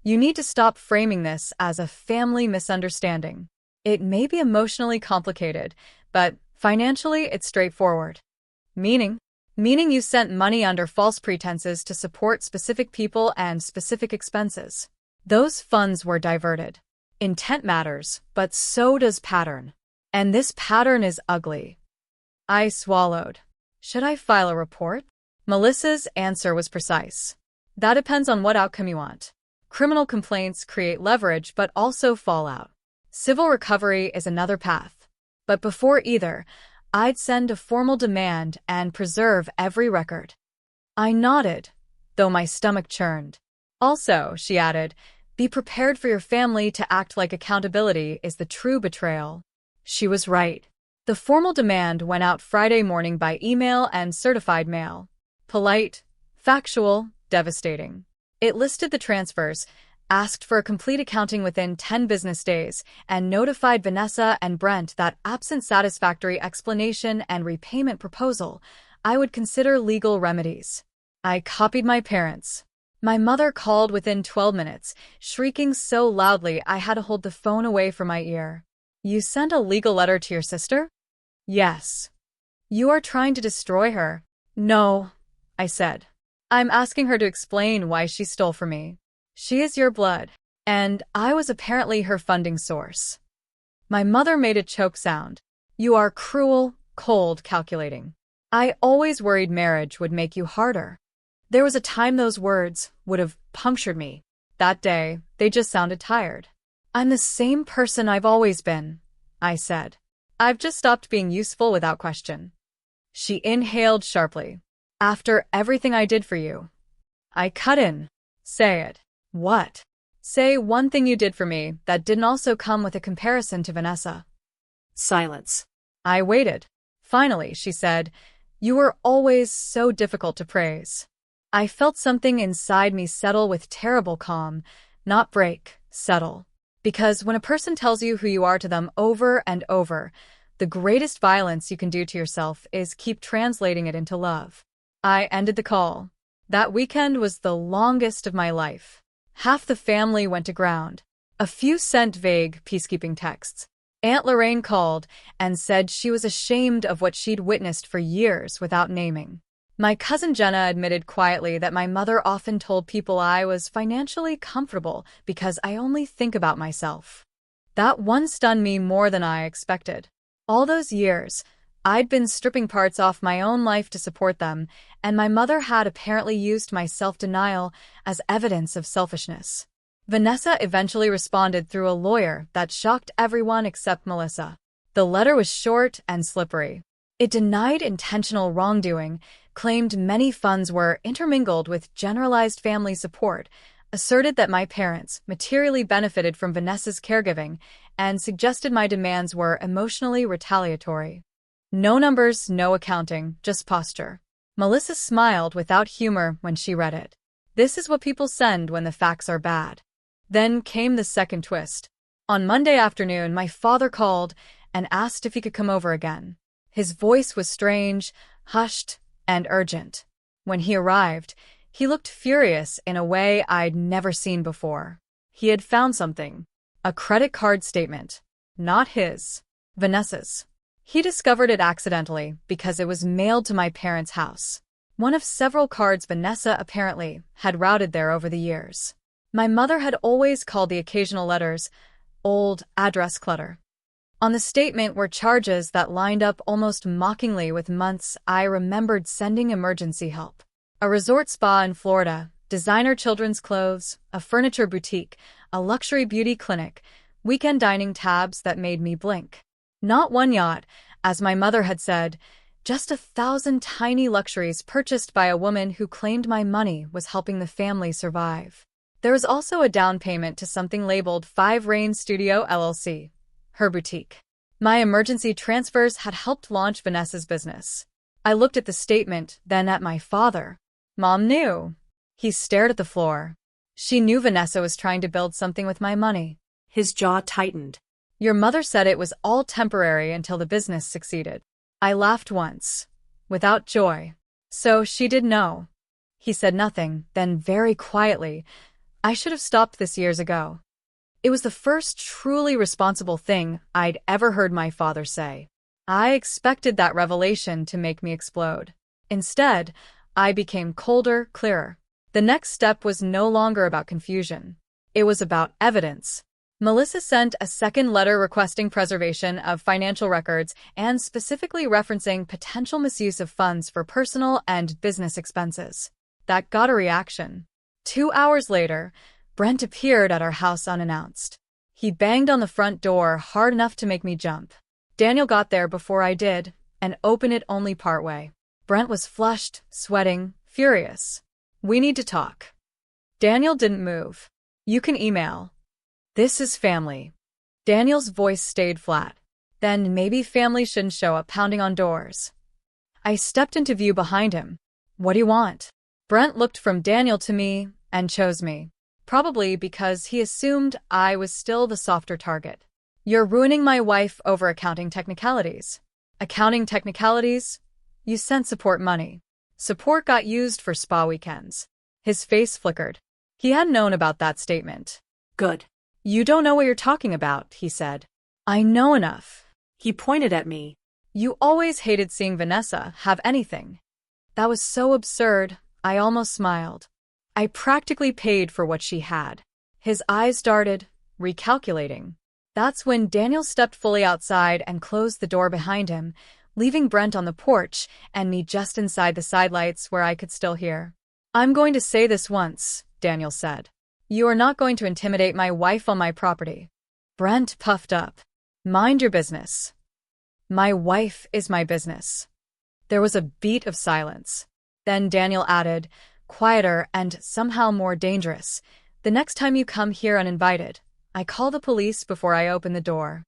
you need to stop framing this as a family misunderstanding. It may be emotionally complicated, but financially it's straightforward. Meaning you sent money under false pretenses to support specific people and specific expenses. Those funds were diverted. Intent matters, but so does pattern. And this pattern is ugly. I swallowed. Should I file a report? Melissa's answer was precise. That depends on what outcome you want. Criminal complaints create leverage but also fallout. Civil recovery is another path. But before either, I'd send a formal demand and preserve every record. I nodded, though my stomach churned. Also, she added, Be prepared for your family to act like accountability is the true betrayal. She was right. The formal demand went out Friday morning by email and certified mail. Polite, factual, devastating. It listed the transfers, asked for a complete accounting within 10 business days, and notified Vanessa and Brent that absent satisfactory explanation and repayment proposal, I would consider legal remedies. I copied my parents. My mother called within 12 minutes, shrieking so loudly I had to hold the phone away from my ear. You sent a legal letter to your sister? Yes. You are trying to destroy her. No, I said. I'm asking her to explain why she stole from me. She is your blood, and I was apparently her funding source. My mother made a choke sound. You are cruel, cold, calculating. I always worried marriage would make you harder. There was a time those words would have punctured me. That day, they just sounded tired. I'm the same person I've always been, I said. I've just stopped being useful without question. She inhaled sharply. After everything I did for you. I cut in. Say it. What? Say one thing you did for me that didn't also come with a comparison to Vanessa. Silence. I waited. Finally, she said, you were always so difficult to praise. I felt something inside me settle with terrible calm, not break, settle. Because when a person tells you who you are to them over and over, the greatest violence you can do to yourself is keep translating it into love. I ended the call. That weekend was the longest of my life. Half the family went to ground. A few sent vague peacekeeping texts. Aunt Lorraine called and said she was ashamed of what she'd witnessed for years without naming. My cousin Jenna admitted quietly that my mother often told people I was financially comfortable because I only think about myself. That one stunned me more than I expected. All those years, I'd been stripping parts off my own life to support them, and my mother had apparently used my self-denial as evidence of selfishness. Vanessa eventually responded through a lawyer that shocked everyone except Melissa. The letter was short and slippery. It denied intentional wrongdoing, claimed many funds were intermingled with generalized family support, asserted that my parents materially benefited from Vanessa's caregiving, and suggested my demands were emotionally retaliatory. No numbers, no accounting, just posture. Melissa smiled without humor when she read it. This is what people send when the facts are bad. Then came the second twist. On Monday afternoon, my father called and asked if he could come over again. His voice was strange, hushed, and urgent. When he arrived, he looked furious in a way I'd never seen before. He had found something. A credit card statement. Not his. Vanessa's. He discovered it accidentally because it was mailed to my parents' house. One of several cards Vanessa apparently had routed there over the years. My mother had always called the occasional letters old address clutter. On the statement were charges that lined up almost mockingly with months I remembered sending emergency help. A resort spa in Florida, designer children's clothes, a furniture boutique, a luxury beauty clinic, weekend dining tabs that made me blink. Not one yacht, as my mother had said, just 1,000 tiny luxuries purchased by a woman who claimed my money was helping the family survive. There was also a down payment to something labeled 5 Rain Studio LLC, her boutique. My emergency transfers had helped launch Vanessa's business. I looked at the statement, then at my father. Mom knew. He stared at the floor. She knew Vanessa was trying to build something with my money. His jaw tightened. Your mother said it was all temporary until the business succeeded. I laughed once, without joy. So she did know. He said nothing, then very quietly, I should have stopped this years ago. It was the first truly responsible thing I'd ever heard my father say. I expected that revelation to make me explode. Instead, I became colder, clearer. The next step was no longer about confusion. It was about evidence. Melissa sent a second letter requesting preservation of financial records and specifically referencing potential misuse of funds for personal and business expenses. That got a reaction. 2 hours later, Brent appeared at our house unannounced. He banged on the front door hard enough to make me jump. Daniel got there before I did, and opened it only partway. Brent was flushed, sweating, furious. We need to talk. Daniel didn't move. You can email. This is family. Daniel's voice stayed flat. Then maybe family shouldn't show up pounding on doors. I stepped into view behind him. What do you want? Brent looked from Daniel to me and chose me. Probably because he assumed I was still the softer target. You're ruining my wife over accounting technicalities. Accounting technicalities? You sent support money. Support got used for spa weekends. His face flickered. He had known about that statement. Good. You don't know what you're talking about, he said. I know enough. He pointed at me. You always hated seeing Vanessa have anything. That was so absurd, I almost smiled. I practically paid for what she had. His eyes darted, recalculating. That's when Daniel stepped fully outside and closed the door behind him, leaving Brent on the porch and me just inside the sidelights where I could still hear. I'm going to say this once, Daniel said. You are not going to intimidate my wife on my property. Brent puffed up. Mind your business. My wife is my business. There was a beat of silence. Then Daniel added, quieter and somehow more dangerous. The next time you come here uninvited, I call the police before I open the door.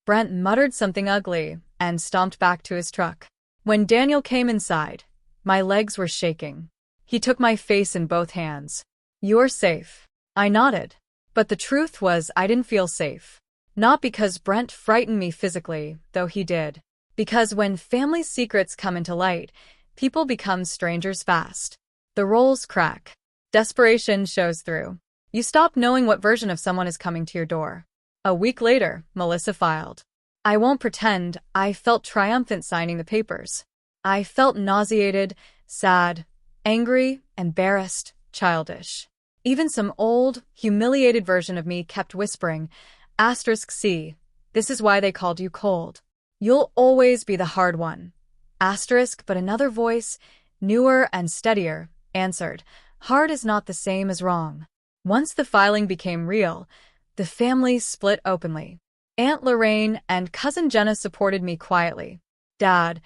Brent muttered something ugly and stomped back to his truck. When Daniel came inside, my legs were shaking. He took my face in both hands. You're safe. I nodded. But the truth was I didn't feel safe. Not because Brent frightened me physically, though he did. Because when family secrets come into light, people become strangers fast. The roles crack. Desperation shows through. You stop knowing what version of someone is coming to your door. A week later, Melissa filed. I won't pretend I felt triumphant signing the papers. I felt nauseated, sad, angry, embarrassed, childish. Even some old, humiliated version of me kept whispering, *C, this is why they called you cold. You'll always be the hard one. But another voice, newer and steadier, answered, hard is not the same as wrong. Once the filing became real, the family split openly. Aunt Lorraine and Cousin Jenna supported me quietly. Dad,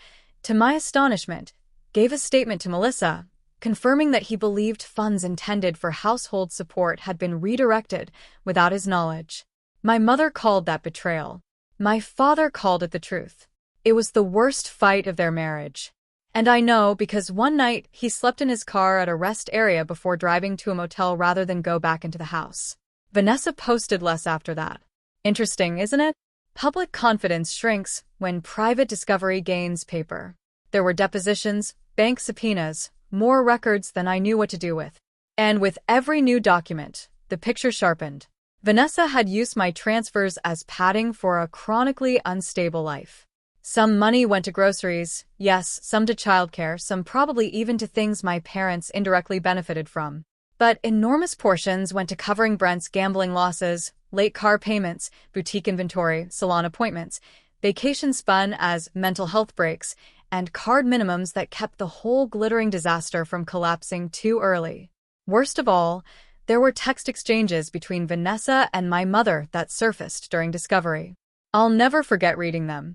to my astonishment, gave a statement to Melissa, confirming that he believed funds intended for household support had been redirected without his knowledge. My mother called that betrayal. My father called it the truth. It was the worst fight of their marriage. And I know because one night he slept in his car at a rest area before driving to a motel rather than go back into the house. Vanessa posted less after that. Interesting, isn't it? Public confidence shrinks when private discovery gains paper. There were depositions, bank subpoenas, more records than I knew what to do with. And with every new document, the picture sharpened. Vanessa had used my transfers as padding for a chronically unstable life. Some money went to groceries, yes, some to childcare, some probably even to things my parents indirectly benefited from. But enormous portions went to covering Brent's gambling losses, late car payments, boutique inventory, salon appointments, vacation spun as mental health breaks, and card minimums that kept the whole glittering disaster from collapsing too early. Worst of all, there were text exchanges between Vanessa and my mother that surfaced during discovery. I'll never forget reading them.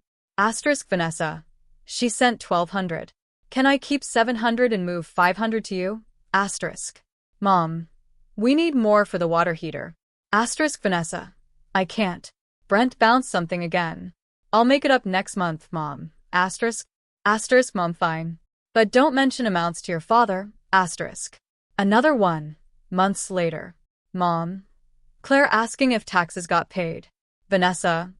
Vanessa. She sent $1,200. Can I keep $700 and move $500 to you? Mom. We need more for the water heater. Vanessa. I can't. Brent bounced something again. I'll make it up next month, Mom. Mom, fine. But don't mention amounts to your father. Another one. Months later. Mom. Claire asking if taxes got paid. Vanessa.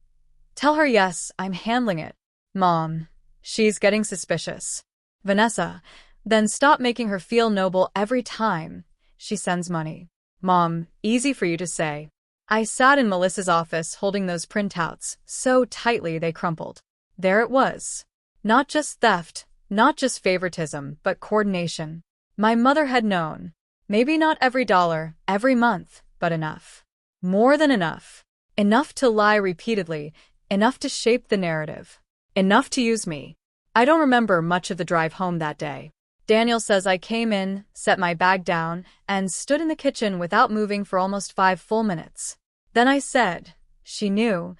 Tell her yes, I'm handling it. Mom. She's getting suspicious. Vanessa. Then stop making her feel noble every time she sends money. Mom. Easy for you to say. I sat in Melissa's office holding those printouts so tightly they crumpled. There it was. Not just theft, not just favoritism, but coordination. My mother had known. Maybe not every dollar, every month, but enough. More than enough. Enough to lie repeatedly, enough to shape the narrative. Enough to use me. I don't remember much of the drive home that day. Daniel says I came in, set my bag down, and stood in the kitchen without moving for almost 5 full minutes. Then I said, she knew.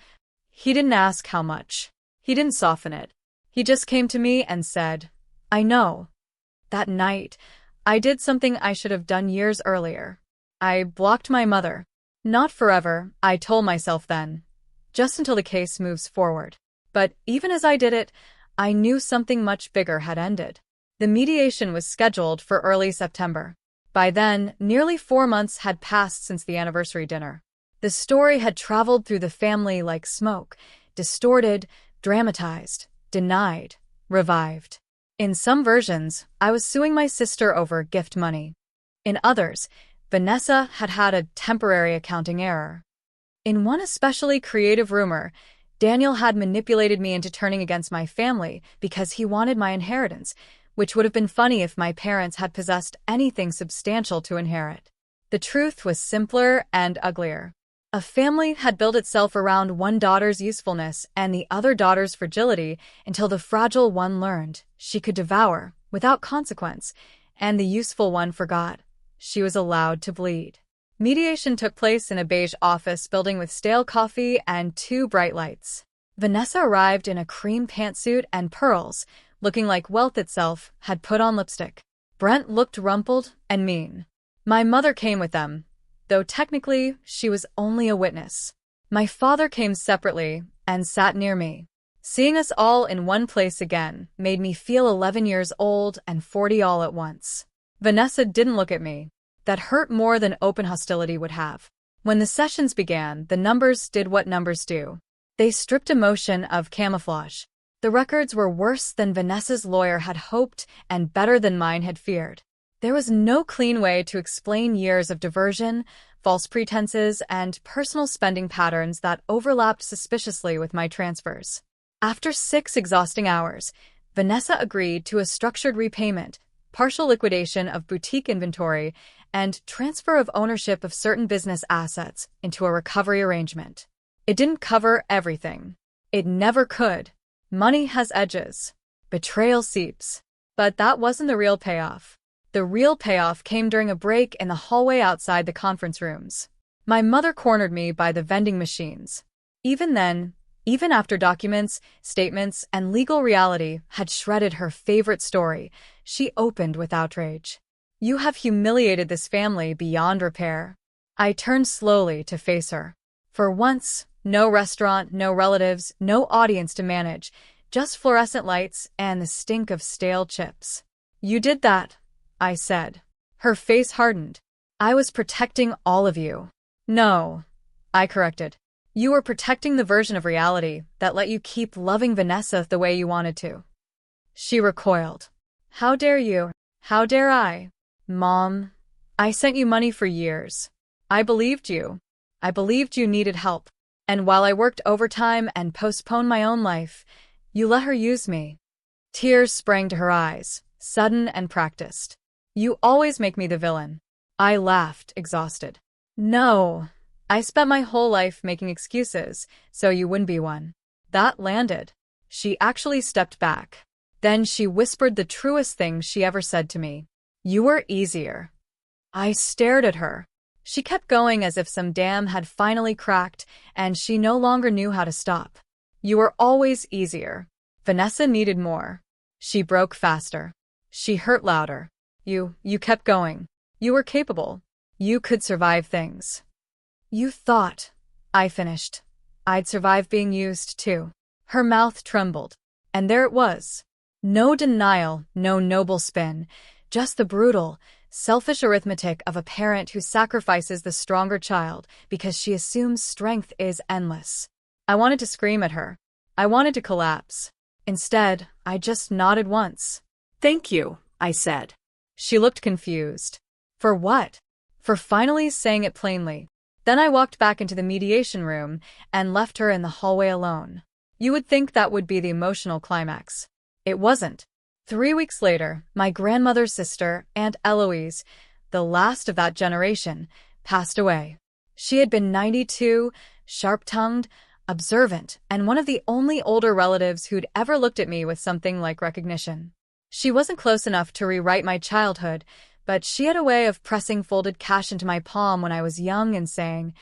He didn't ask how much. He didn't soften it. He just came to me and said, I know. That night, I did something I should have done years earlier. I blocked my mother. Not forever, I told myself then. Just until the case moves forward. But even as I did it, I knew something much bigger had ended. The mediation was scheduled for early September. By then, nearly 4 months had passed since the anniversary dinner. The story had traveled through the family like smoke, distorted, dramatized, denied, revived. In some versions, I was suing my sister over gift money. In others, Vanessa had had a temporary accounting error. In one especially creative rumor, Daniel had manipulated me into turning against my family because he wanted my inheritance, which would have been funny if my parents had possessed anything substantial to inherit. The truth was simpler and uglier. A family had built itself around one daughter's usefulness and the other daughter's fragility until the fragile one learned she could devour without consequence, and the useful one forgot she was allowed to bleed. Mediation took place in a beige office building with stale coffee and 2 bright lights. Vanessa arrived in a cream pantsuit and pearls, looking like wealth itself had put on lipstick. Brent looked rumpled and mean. My mother came with them, though technically she was only a witness. My father came separately and sat near me. Seeing us all in one place again made me feel 11 years old and 40 all at once. Vanessa didn't look at me. That hurt more than open hostility would have. When the sessions began, the numbers did what numbers do. They stripped emotion of camouflage. The records were worse than Vanessa's lawyer had hoped and better than mine had feared. There was no clean way to explain years of diversion, false pretenses, and personal spending patterns that overlapped suspiciously with my transfers. After 6 exhausting hours, Vanessa agreed to a structured repayment, partial liquidation of boutique inventory, and transfer of ownership of certain business assets into a recovery arrangement. It didn't cover everything. It never could. Money has edges. Betrayal seeps. But that wasn't the real payoff. The real payoff came during a break in the hallway outside the conference rooms. My mother cornered me by the vending machines. Even then, even after documents, statements, and legal reality had shredded her favorite story, she opened with outrage. You have humiliated this family beyond repair. I turned slowly to face her. For once, no restaurant, no relatives, no audience to manage, just fluorescent lights and the stink of stale chips. You did that, I said. Her face hardened. I was protecting all of you. No, I corrected. You were protecting the version of reality that let you keep loving Vanessa the way you wanted to. She recoiled. How dare you? How dare I? Mom, I sent you money for years. I believed you. I believed you needed help. And while I worked overtime and postponed my own life, you let her use me. Tears sprang to her eyes, sudden and practiced. You always make me the villain. I laughed, exhausted. No, I spent my whole life making excuses, so you wouldn't be one. That landed. She actually stepped back. Then she whispered the truest thing she ever said to me. You were easier. I stared at her. She kept going as if some dam had finally cracked, and she no longer knew how to stop. You were always easier. Vanessa needed more. She broke faster. She hurt louder. You kept going. You were capable. You could survive things. You thought, I finished, I'd survive being used too. Her mouth trembled. And there it was. No denial, no noble spin, just the brutal, selfish arithmetic of a parent who sacrifices the stronger child because she assumes strength is endless. I wanted to scream at her. I wanted to collapse. Instead, I just nodded once. Thank you, I said. She looked confused. For what? For finally saying it plainly. Then I walked back into the mediation room and left her in the hallway alone. You would think that would be the emotional climax. It wasn't. 3 weeks later, my grandmother's sister, Aunt Eloise, the last of that generation, passed away. She had been 92, sharp-tongued, observant, and one of the only older relatives who'd ever looked at me with something like recognition. She wasn't close enough to rewrite my childhood, but she had a way of pressing folded cash into my palm when I was young and saying,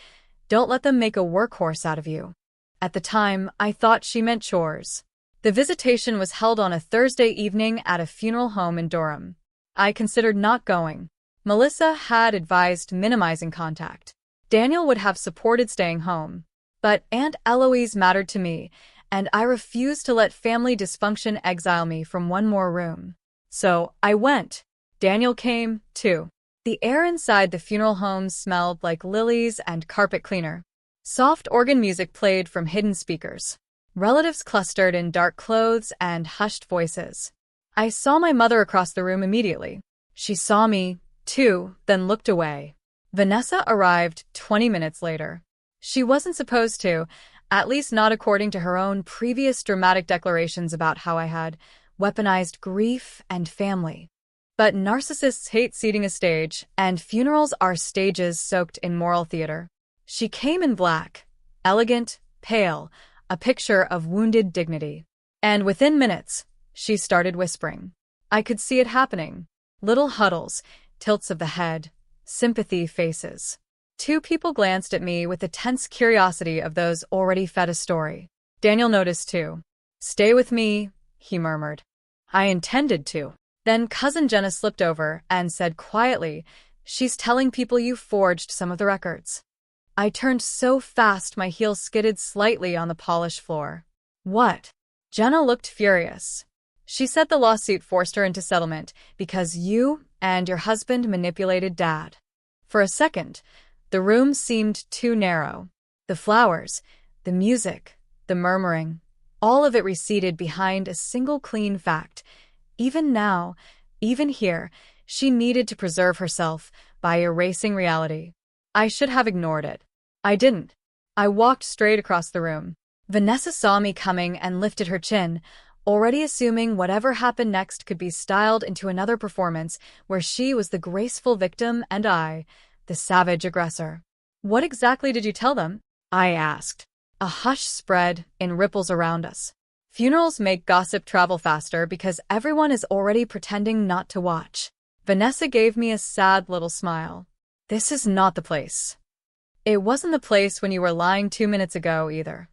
"Don't let them make a workhorse out of you." At the time, I thought she meant chores. The visitation was held on a Thursday evening at a funeral home in Durham. I considered not going. Melissa had advised minimizing contact. Daniel would have supported staying home. But Aunt Eloise mattered to me, and I refused to let family dysfunction exile me from one more room. So I went. Daniel came, too. The air inside the funeral home smelled like lilies and carpet cleaner. Soft organ music played from hidden speakers. Relatives clustered in dark clothes and hushed voices. I saw my mother across the room immediately. She saw me, too, then looked away. Vanessa arrived 20 minutes later. She wasn't supposed to, at least not according to her own previous dramatic declarations about how I had weaponized grief and family. But narcissists hate seating a stage, and funerals are stages soaked in moral theater. She came in black, elegant, pale, a picture of wounded dignity. And within minutes, she started whispering. I could see it happening. Little huddles, tilts of the head, sympathy faces. Two people glanced at me with the tense curiosity of those already fed a story. Daniel noticed too. Stay with me, he murmured. I intended to. Then Cousin Jenna slipped over and said quietly, she's telling people you forged some of the records. I turned so fast my heel skidded slightly on the polished floor. What? Jenna looked furious. She said the lawsuit forced her into settlement because you and your husband manipulated Dad. For a second, the room seemed too narrow. The flowers, the music, the murmuring, all of it receded behind a single clean fact. Even now, even here, she needed to preserve herself by erasing reality. I should have ignored it. I didn't. I walked straight across the room. Vanessa saw me coming and lifted her chin, already assuming whatever happened next could be styled into another performance where she was the graceful victim and I, the savage aggressor. What exactly did you tell them? I asked. A hush spread in ripples around us. Funerals make gossip travel faster because everyone is already pretending not to watch. Vanessa gave me a sad little smile. This is not the place. It wasn't the place when you were lying 2 minutes ago either.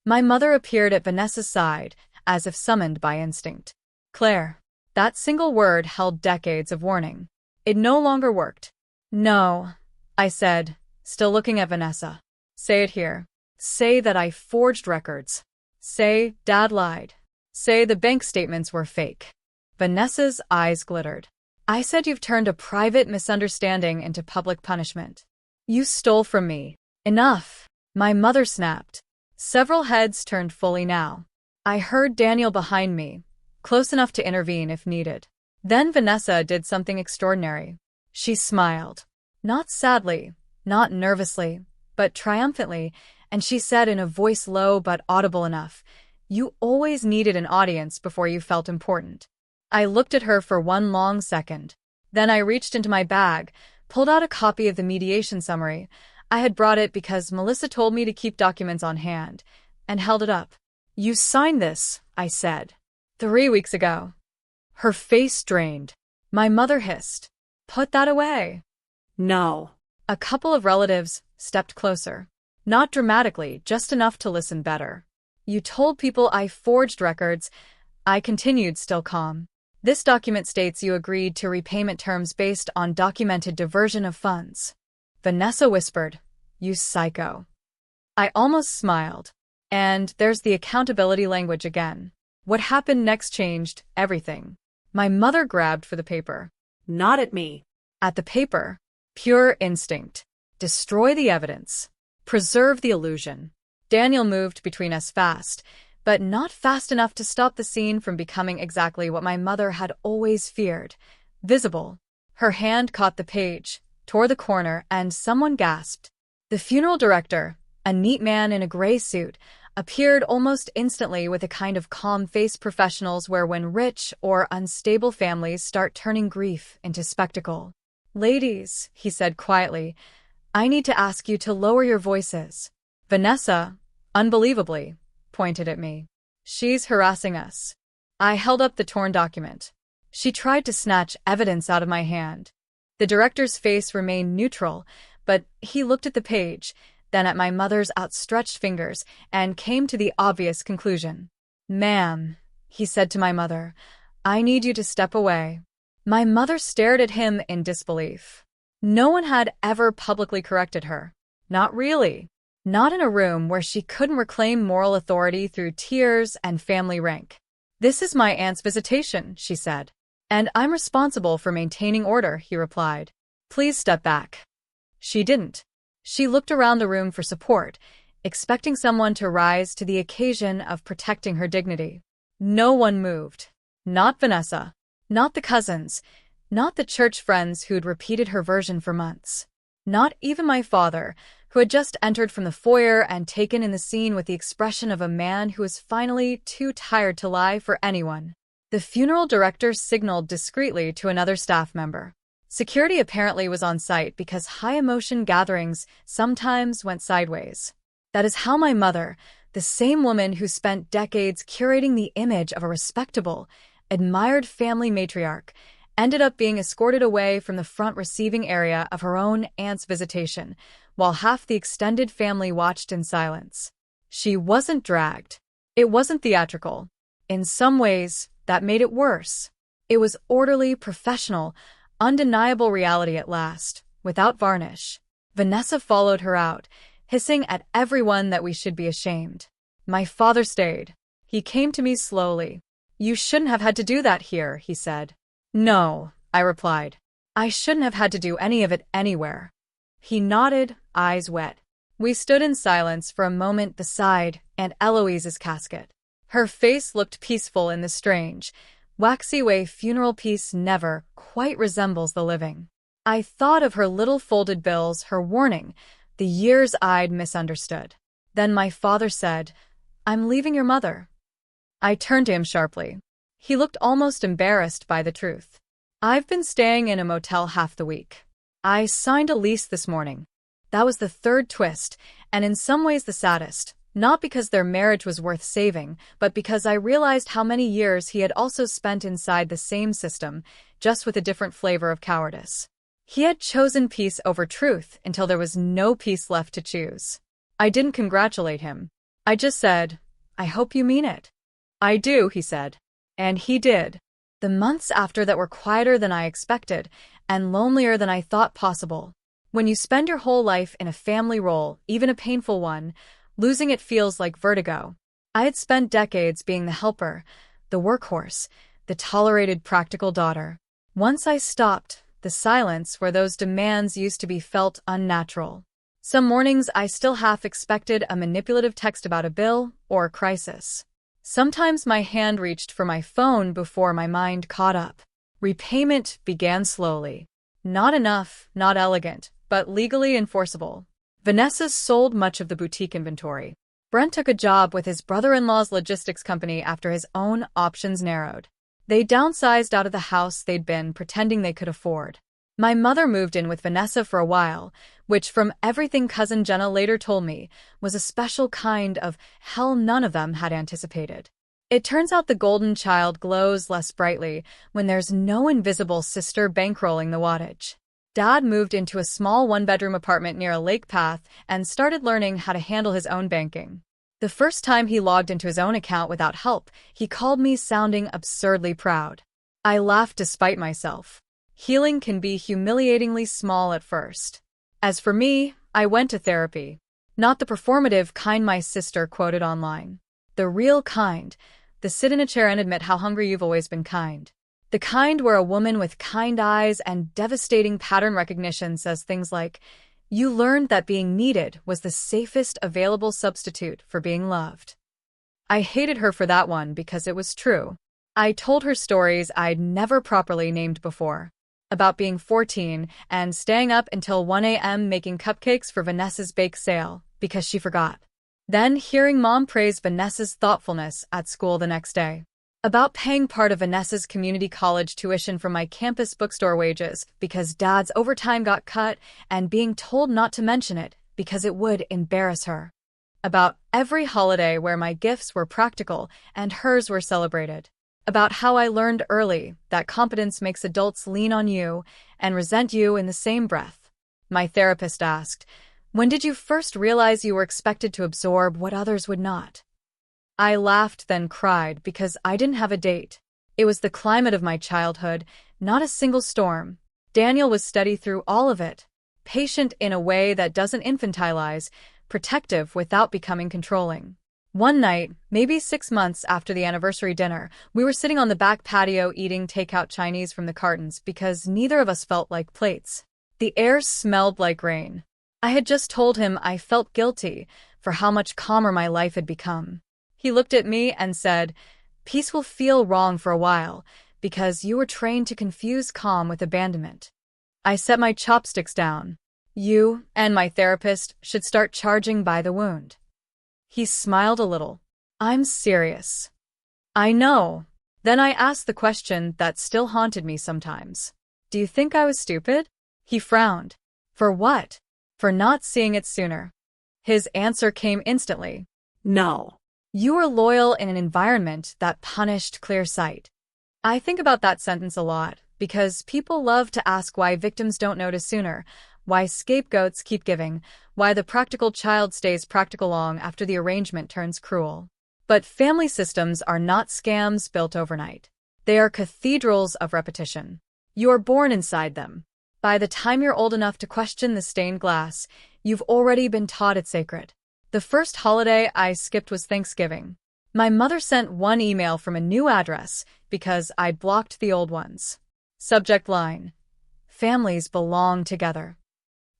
My mother appeared at Vanessa's side, as if summoned by instinct. Claire. That single word held decades of warning. It no longer worked. No, I said, still looking at Vanessa. Say it here. Say that I forged records. Say Dad lied. Say the bank statements were fake. Vanessa's eyes glittered. I said you've turned a private misunderstanding into public punishment. You stole from me. Enough. My mother snapped. Several heads turned fully now. I heard Daniel behind me, close enough to intervene if needed. Then Vanessa did something extraordinary. She smiled. Not sadly, not nervously, but triumphantly, and she said in a voice low but audible enough, "You always needed an audience before you felt important." I looked at her for one long second. Then I reached into my bag, pulled out a copy of the mediation summary. I had brought it because Melissa told me to keep documents on hand, and held it up. You signed this, I said. 3 weeks ago. Her face drained. My mother hissed. Put that away. No. A couple of relatives stepped closer. Not dramatically, just enough to listen better. You told people I forged records. I continued, still calm. This document states you agreed to repayment terms based on documented diversion of funds. Vanessa whispered, "You psycho." I almost smiled. And there's the accountability language again. What happened next changed everything. My mother grabbed for the paper. Not at me. At the paper. Pure instinct. Destroy the evidence. Preserve the illusion. Daniel moved between us fast, but not fast enough to stop the scene from becoming exactly what my mother had always feared. Visible. Her hand caught the page, tore the corner, and someone gasped. The funeral director, a neat man in a gray suit, appeared almost instantly with a kind of calm face professionals wear when rich or unstable families start turning grief into spectacle. "Ladies," he said quietly, "I need to ask you to lower your voices." Vanessa, unbelievably, pointed at me. "She's harassing us." I held up the torn document. She tried to snatch evidence out of my hand. The director's face remained neutral, but he looked at the page, then at my mother's outstretched fingers, and came to the obvious conclusion. "Ma'am," he said to my mother, "I need you to step away." My mother stared at him in disbelief. No one had ever publicly corrected her. Not really. Not in a room where she couldn't reclaim moral authority through tears and family rank. This is my aunt's visitation, she said. And I'm responsible for maintaining order, he replied. Please step back. She didn't. She looked around the room for support, expecting someone to rise to the occasion of protecting her dignity. No one moved. Not Vanessa. Not the cousins. Not the church friends who'd repeated her version for months. Not even my father, who had just entered from the foyer and taken in the scene with the expression of a man who was finally too tired to lie for anyone. The funeral director signaled discreetly to another staff member. Security apparently was on site because high-emotion gatherings sometimes went sideways. That is how my mother, the same woman who spent decades curating the image of a respectable, admired family matriarch, ended up being escorted away from the front receiving area of her own aunt's visitation, while half the extended family watched in silence. She wasn't dragged. It wasn't theatrical. In some ways, that made it worse. It was orderly, professional, undeniable reality at last, without varnish. Vanessa followed her out, hissing at everyone that we should be ashamed. My father stayed. He came to me slowly. You shouldn't have had to do that here, he said. No, I replied. I shouldn't have had to do any of it anywhere. He nodded, eyes wet. We stood in silence for a moment beside Aunt Eloise's casket. Her face looked peaceful in the strange, waxy way funeral peace never quite resembles the living. I thought of her little folded bills, her warning, the years I'd misunderstood. Then my father said, I'm leaving your mother. I turned to him sharply. He looked almost embarrassed by the truth. I've been staying in a motel half the week. I signed a lease this morning. That was the third twist, and in some ways the saddest. Not because their marriage was worth saving, but because I realized how many years he had also spent inside the same system, just with a different flavor of cowardice. He had chosen peace over truth until there was no peace left to choose. I didn't congratulate him. I just said, I hope you mean it. I do, he said. And he did. The months after that were quieter than I expected, and lonelier than I thought possible. When you spend your whole life in a family role, even a painful one, losing it feels like vertigo. I had spent decades being the helper, the workhorse, the tolerated practical daughter. Once I stopped, the silence where those demands used to be felt unnatural. Some mornings I still half expected a manipulative text about a bill or a crisis. Sometimes my hand reached for my phone before my mind caught up. Repayment began slowly. Not enough, not elegant, but legally enforceable. Vanessa sold much of the boutique inventory. Brent took a job with his brother-in-law's logistics company after his own options narrowed. They downsized out of the house they'd been pretending they could afford. My mother moved in with Vanessa for a while, which from everything cousin Jenna later told me, was a special kind of hell none of them had anticipated. It turns out the golden child glows less brightly when there's no invisible sister bankrolling the wattage. Dad moved into a small one-bedroom apartment near a lake path and started learning how to handle his own banking. The first time he logged into his own account without help, he called me sounding absurdly proud. I laughed despite myself. Healing can be humiliatingly small at first. As for me, I went to therapy. Not the performative kind my sister quoted online. The real kind. The sit in a chair and admit how hungry you've always been kind. The kind where a woman with kind eyes and devastating pattern recognition says things like, you learned that being needed was the safest available substitute for being loved. I hated her for that one because it was true. I told her stories I'd never properly named before. About being 14 and staying up until 1 a.m. making cupcakes for Vanessa's bake sale because she forgot. Then hearing Mom praise Vanessa's thoughtfulness at school the next day. About paying part of Vanessa's community college tuition from my campus bookstore wages because Dad's overtime got cut and being told not to mention it because it would embarrass her. About every holiday where my gifts were practical and hers were celebrated. About how I learned early that competence makes adults lean on you and resent you in the same breath. My therapist asked, when did you first realize you were expected to absorb what others would not? I laughed, then cried because I didn't have a date. It was the climate of my childhood, not a single storm. Daniel was steady through all of it. patient in a way that doesn't infantilize, protective without becoming controlling. One night, maybe 6 months after the anniversary dinner, we were sitting on the back patio eating takeout Chinese from the cartons because neither of us felt like plates. The air smelled like rain. I had just told him I felt guilty for how much calmer my life had become. He looked at me and said, "Peace will feel wrong for a while because you were trained to confuse calm with abandonment." I set my chopsticks down. "You and my therapist should start charging by the wound." He smiled a little. "I'm serious." "I know." Then I asked the question that still haunted me sometimes. "Do you think I was stupid?" He frowned. "For what?" "For not seeing it sooner." His answer came instantly. No. "You were loyal in an environment that punished clear sight." I think about that sentence a lot because people love to ask why victims don't notice sooner, why scapegoats keep giving, why the practical child stays practical long after the arrangement turns cruel. But family systems are not scams built overnight. They are cathedrals of repetition. You are born inside them. By the time you're old enough to question the stained glass, you've already been taught it's sacred. The first holiday I skipped was Thanksgiving. My mother sent one email from a new address because I'd blocked the old ones. Subject line: "Families belong together."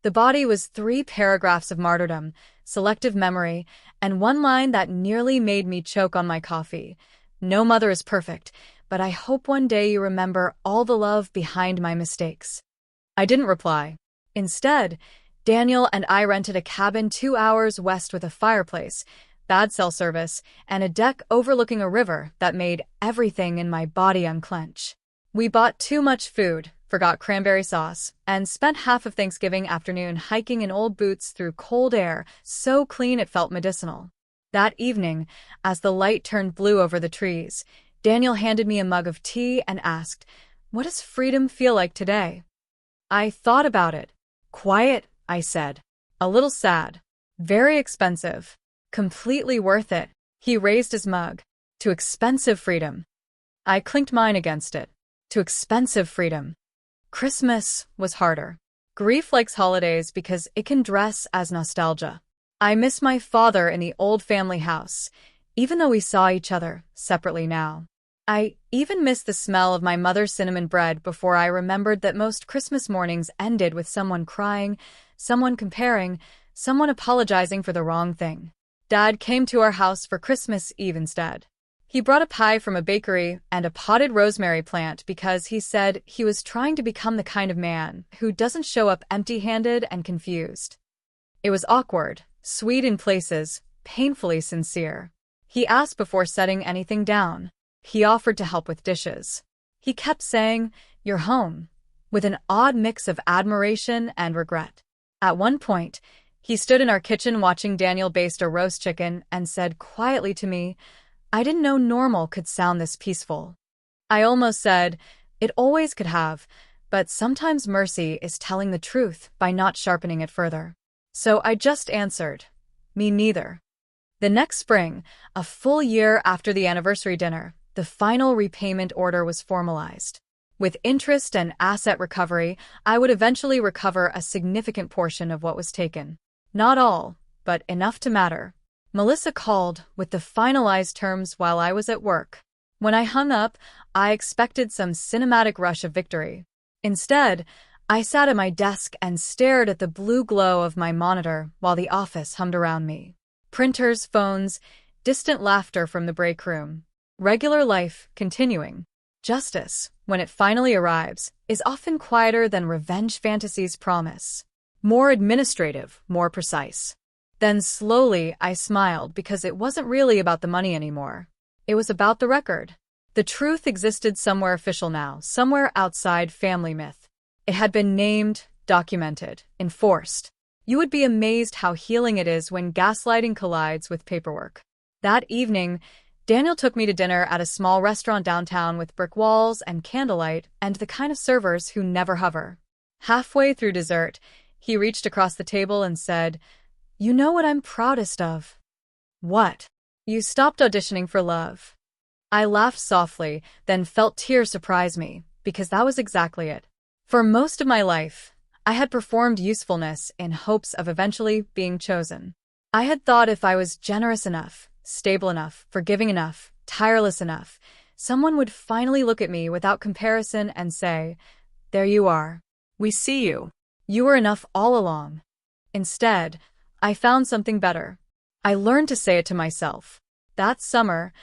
The body was 3 paragraphs of martyrdom, selective memory, and one line that nearly made me choke on my coffee. "No mother is perfect, but I hope one day you remember all the love behind my mistakes." I didn't reply. Instead, Daniel and I rented a cabin 2 hours west with a fireplace, bad cell service, and a deck overlooking a river that made everything in my body unclench. We bought too much food, forgot cranberry sauce, and spent half of Thanksgiving afternoon hiking in old boots through cold air, so clean it felt medicinal. That evening, as the light turned blue over the trees, Daniel handed me a mug of tea and asked, "What does freedom feel like today?" I thought about it. "Quiet," I said. "A little sad. Very expensive. Completely worth it." He raised his mug. "Too expensive freedom." I clinked mine against it. Too expensive freedom. Christmas was harder. Grief likes holidays because it can dress as nostalgia. I miss my father in the old family house, even though we saw each other separately now. I even miss the smell of my mother's cinnamon bread before I remembered that most Christmas mornings ended with someone crying, someone comparing, someone apologizing for the wrong thing. Dad came to our house for Christmas Eve instead. He brought a pie from a bakery and a potted rosemary plant because he said he was trying to become the kind of man who doesn't show up empty-handed and confused. It was awkward, sweet in places, painfully sincere. He asked before setting anything down. He offered to help with dishes. He kept saying, "You're home," with an odd mix of admiration and regret. At one point, he stood in our kitchen watching Daniel baste a roast chicken and said quietly to me, "I didn't know normal could sound this peaceful." I almost said, "It always could have," but sometimes mercy is telling the truth by not sharpening it further. So I just answered, "Me neither." The next spring, a full year after the anniversary dinner, the final repayment order was formalized. With interest and asset recovery, I would eventually recover a significant portion of what was taken. Not all, but enough to matter. Melissa called with the finalized terms while I was at work. When I hung up, I expected some cinematic rush of victory. Instead, I sat at my desk and stared at the blue glow of my monitor while the office hummed around me. Printers, phones, distant laughter from the break room. Regular life continuing. Justice, when it finally arrives, is often quieter than revenge fantasies promise. More administrative, more precise. Then slowly I smiled because it wasn't really about the money anymore. It was about the record. The truth existed somewhere official now, somewhere outside family myth. It had been named, documented, enforced. You would be amazed how healing it is when gaslighting collides with paperwork. That evening, Daniel took me to dinner at a small restaurant downtown with brick walls and candlelight and the kind of servers who never hover. Halfway through dessert, he reached across the table and said, "You know what I'm proudest of?" "What?" "You stopped auditioning for love." I laughed softly, then felt tears surprise me, because that was exactly it. For most of my life, I had performed usefulness in hopes of eventually being chosen. I had thought if I was generous enough, stable enough, forgiving enough, tireless enough, someone would finally look at me without comparison and say, "There you are. We see you. You were enough all along." Instead, I found something better. I learned to say it to myself. That summer,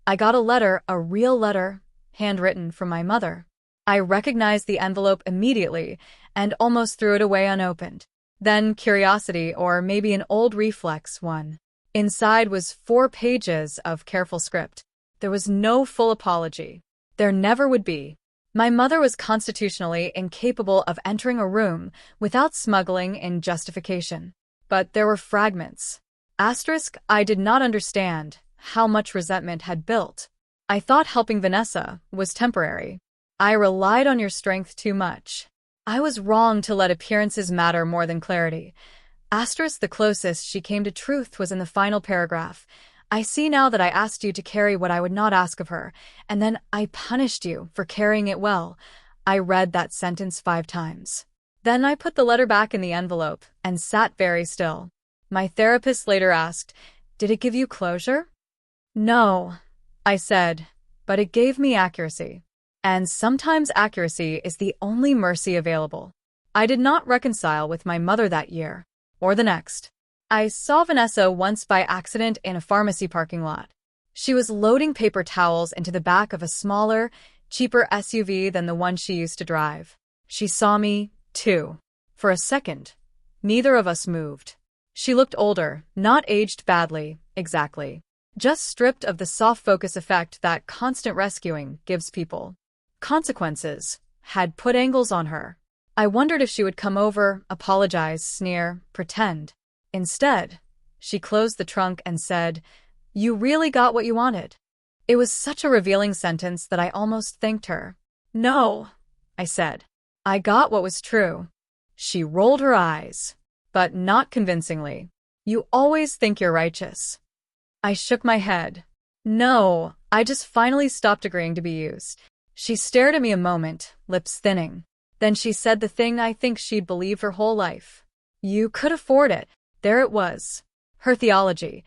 I got a letter, a real letter, handwritten from my mother. I recognized the envelope immediately and almost threw it away unopened. Then curiosity, or maybe an old reflex, won. Inside was 4 pages of careful script. There was no full apology. There never would be. My mother was constitutionally incapable of entering a room without smuggling in justification. But there were fragments. Asterisk, I did not understand how much resentment had built. I thought helping Vanessa was temporary. I relied on your strength too much. I was wrong to let appearances matter more than clarity. Asterisk, the closest she came to truth was in the final paragraph. I see now that I asked you to carry what I would not ask of her, and then I punished you for carrying it well. I read that sentence 5 times. Then I put the letter back in the envelope and sat very still. My therapist later asked, "Did it give you closure?" "No," I said, "but it gave me accuracy. And sometimes accuracy is the only mercy available." I did not reconcile with my mother that year, or the next. I saw Vanessa once by accident in a pharmacy parking lot. She was loading paper towels into the back of a smaller, cheaper SUV than the one she used to drive. She saw me, too. For a second, neither of us moved. She looked older, not aged badly, exactly. Just stripped of the soft focus effect that constant rescuing gives people. Consequences had put angles on her. I wondered if she would come over, apologize, sneer, pretend. Instead, she closed the trunk and said, "You really got what you wanted." It was such a revealing sentence that I almost thanked her. "No," I said. "I got what was true." She rolled her eyes, but not convincingly. "You always think you're righteous." I shook my head. "No, I just finally stopped agreeing to be used." She stared at me a moment, lips thinning. Then she said the thing I think she'd believed her whole life. "You could afford it." There it was. Her theology.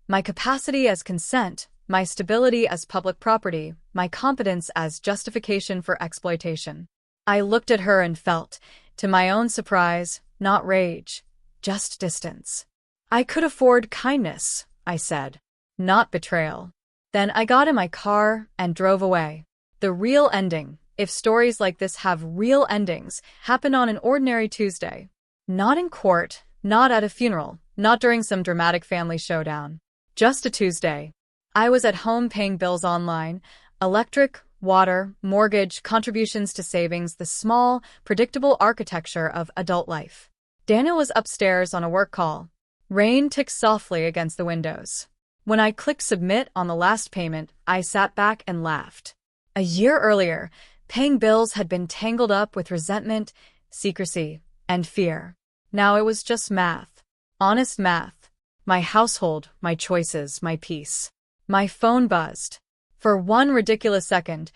My capacity as consent, my stability as public property, my competence as justification for exploitation. I looked at her and felt, to my own surprise, not rage, just distance. "I could afford kindness," I said, "not betrayal." Then I got in my car and drove away. The real ending, if stories like this have real endings, happened on an ordinary Tuesday. Not in court, not at a funeral, not during some dramatic family showdown. Just a Tuesday. I was at home paying bills online, electric, water, mortgage, contributions to savings, the small, predictable architecture of adult life. Daniel was upstairs on a work call. Rain ticked softly against the windows. When I clicked submit on the last payment, I sat back and laughed. A year earlier, paying bills had been tangled up with resentment, secrecy, and fear. Now it was just math. Honest math. My household, my choices, my peace. My phone buzzed. For one ridiculous second,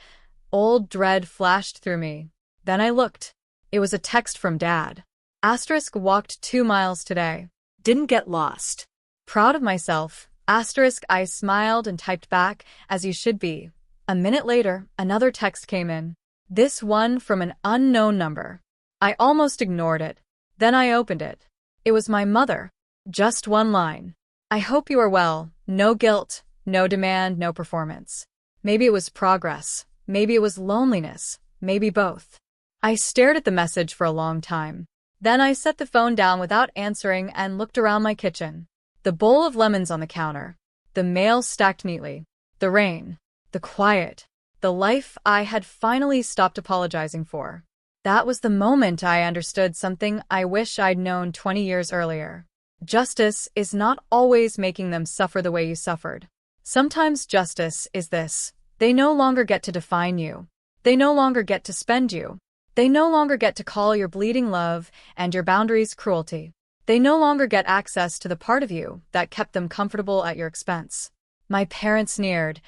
old dread flashed through me. Then I looked. It was a text from Dad. Asterisk, walked 2 miles today. Didn't get lost. Proud of myself. Asterisk, I smiled and typed back, as you should be. A minute later, another text came in. This one from an unknown number. I almost ignored it. Then I opened it. It was my mother. Just one line. "I hope you are well. No guilt, no demand, no performance." Maybe it was progress. Maybe it was loneliness. Maybe both. I stared at the message for a long time. Then I set the phone down without answering and looked around my kitchen. The bowl of lemons on the counter. The mail stacked neatly. The rain. The quiet. The life I had finally stopped apologizing for. That was the moment I understood something I wish I'd known 20 years earlier. Justice is not always making them suffer the way you suffered. Sometimes justice is this. They no longer get to define you. They no longer get to spend you. They no longer get to call your bleeding love and your boundaries cruelty. They no longer get access to the part of you that kept them comfortable at your expense. My parents sneered,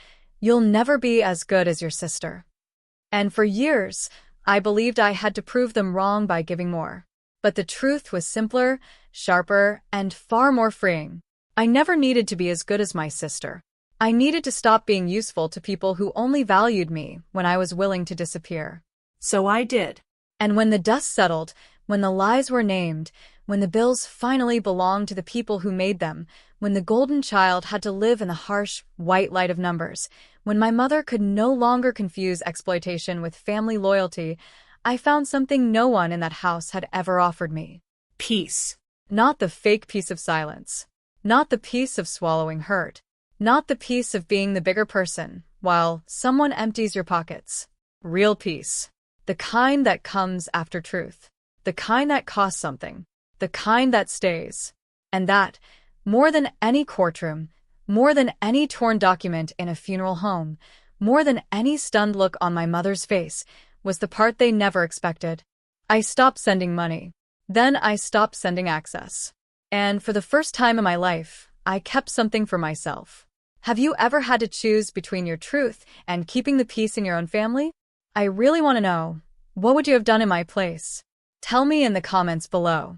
"You'll never be as good as your sister." And for years, I believed I had to prove them wrong by giving more. But the truth was simpler, sharper, and far more freeing. I never needed to be as good as my sister. I needed to stop being useful to people who only valued me when I was willing to disappear. So I did. And when the dust settled, when the lies were named, when the bills finally belonged to the people who made them, when the golden child had to live in the harsh, white light of numbers, when my mother could no longer confuse exploitation with family loyalty, I found something no one in that house had ever offered me. Peace. Not the fake peace of silence. Not the peace of swallowing hurt. Not the peace of being the bigger person while someone empties your pockets. Real peace. The kind that comes after truth. The kind that costs something. The kind that stays. And that, more than any courtroom, more than any torn document in a funeral home, more than any stunned look on my mother's face, was the part they never expected. I stopped sending money. Then I stopped sending access. And for the first time in my life, I kept something for myself. Have you ever had to choose between your truth and keeping the peace in your own family? I really want to know, what would you have done in my place? Tell me in the comments below.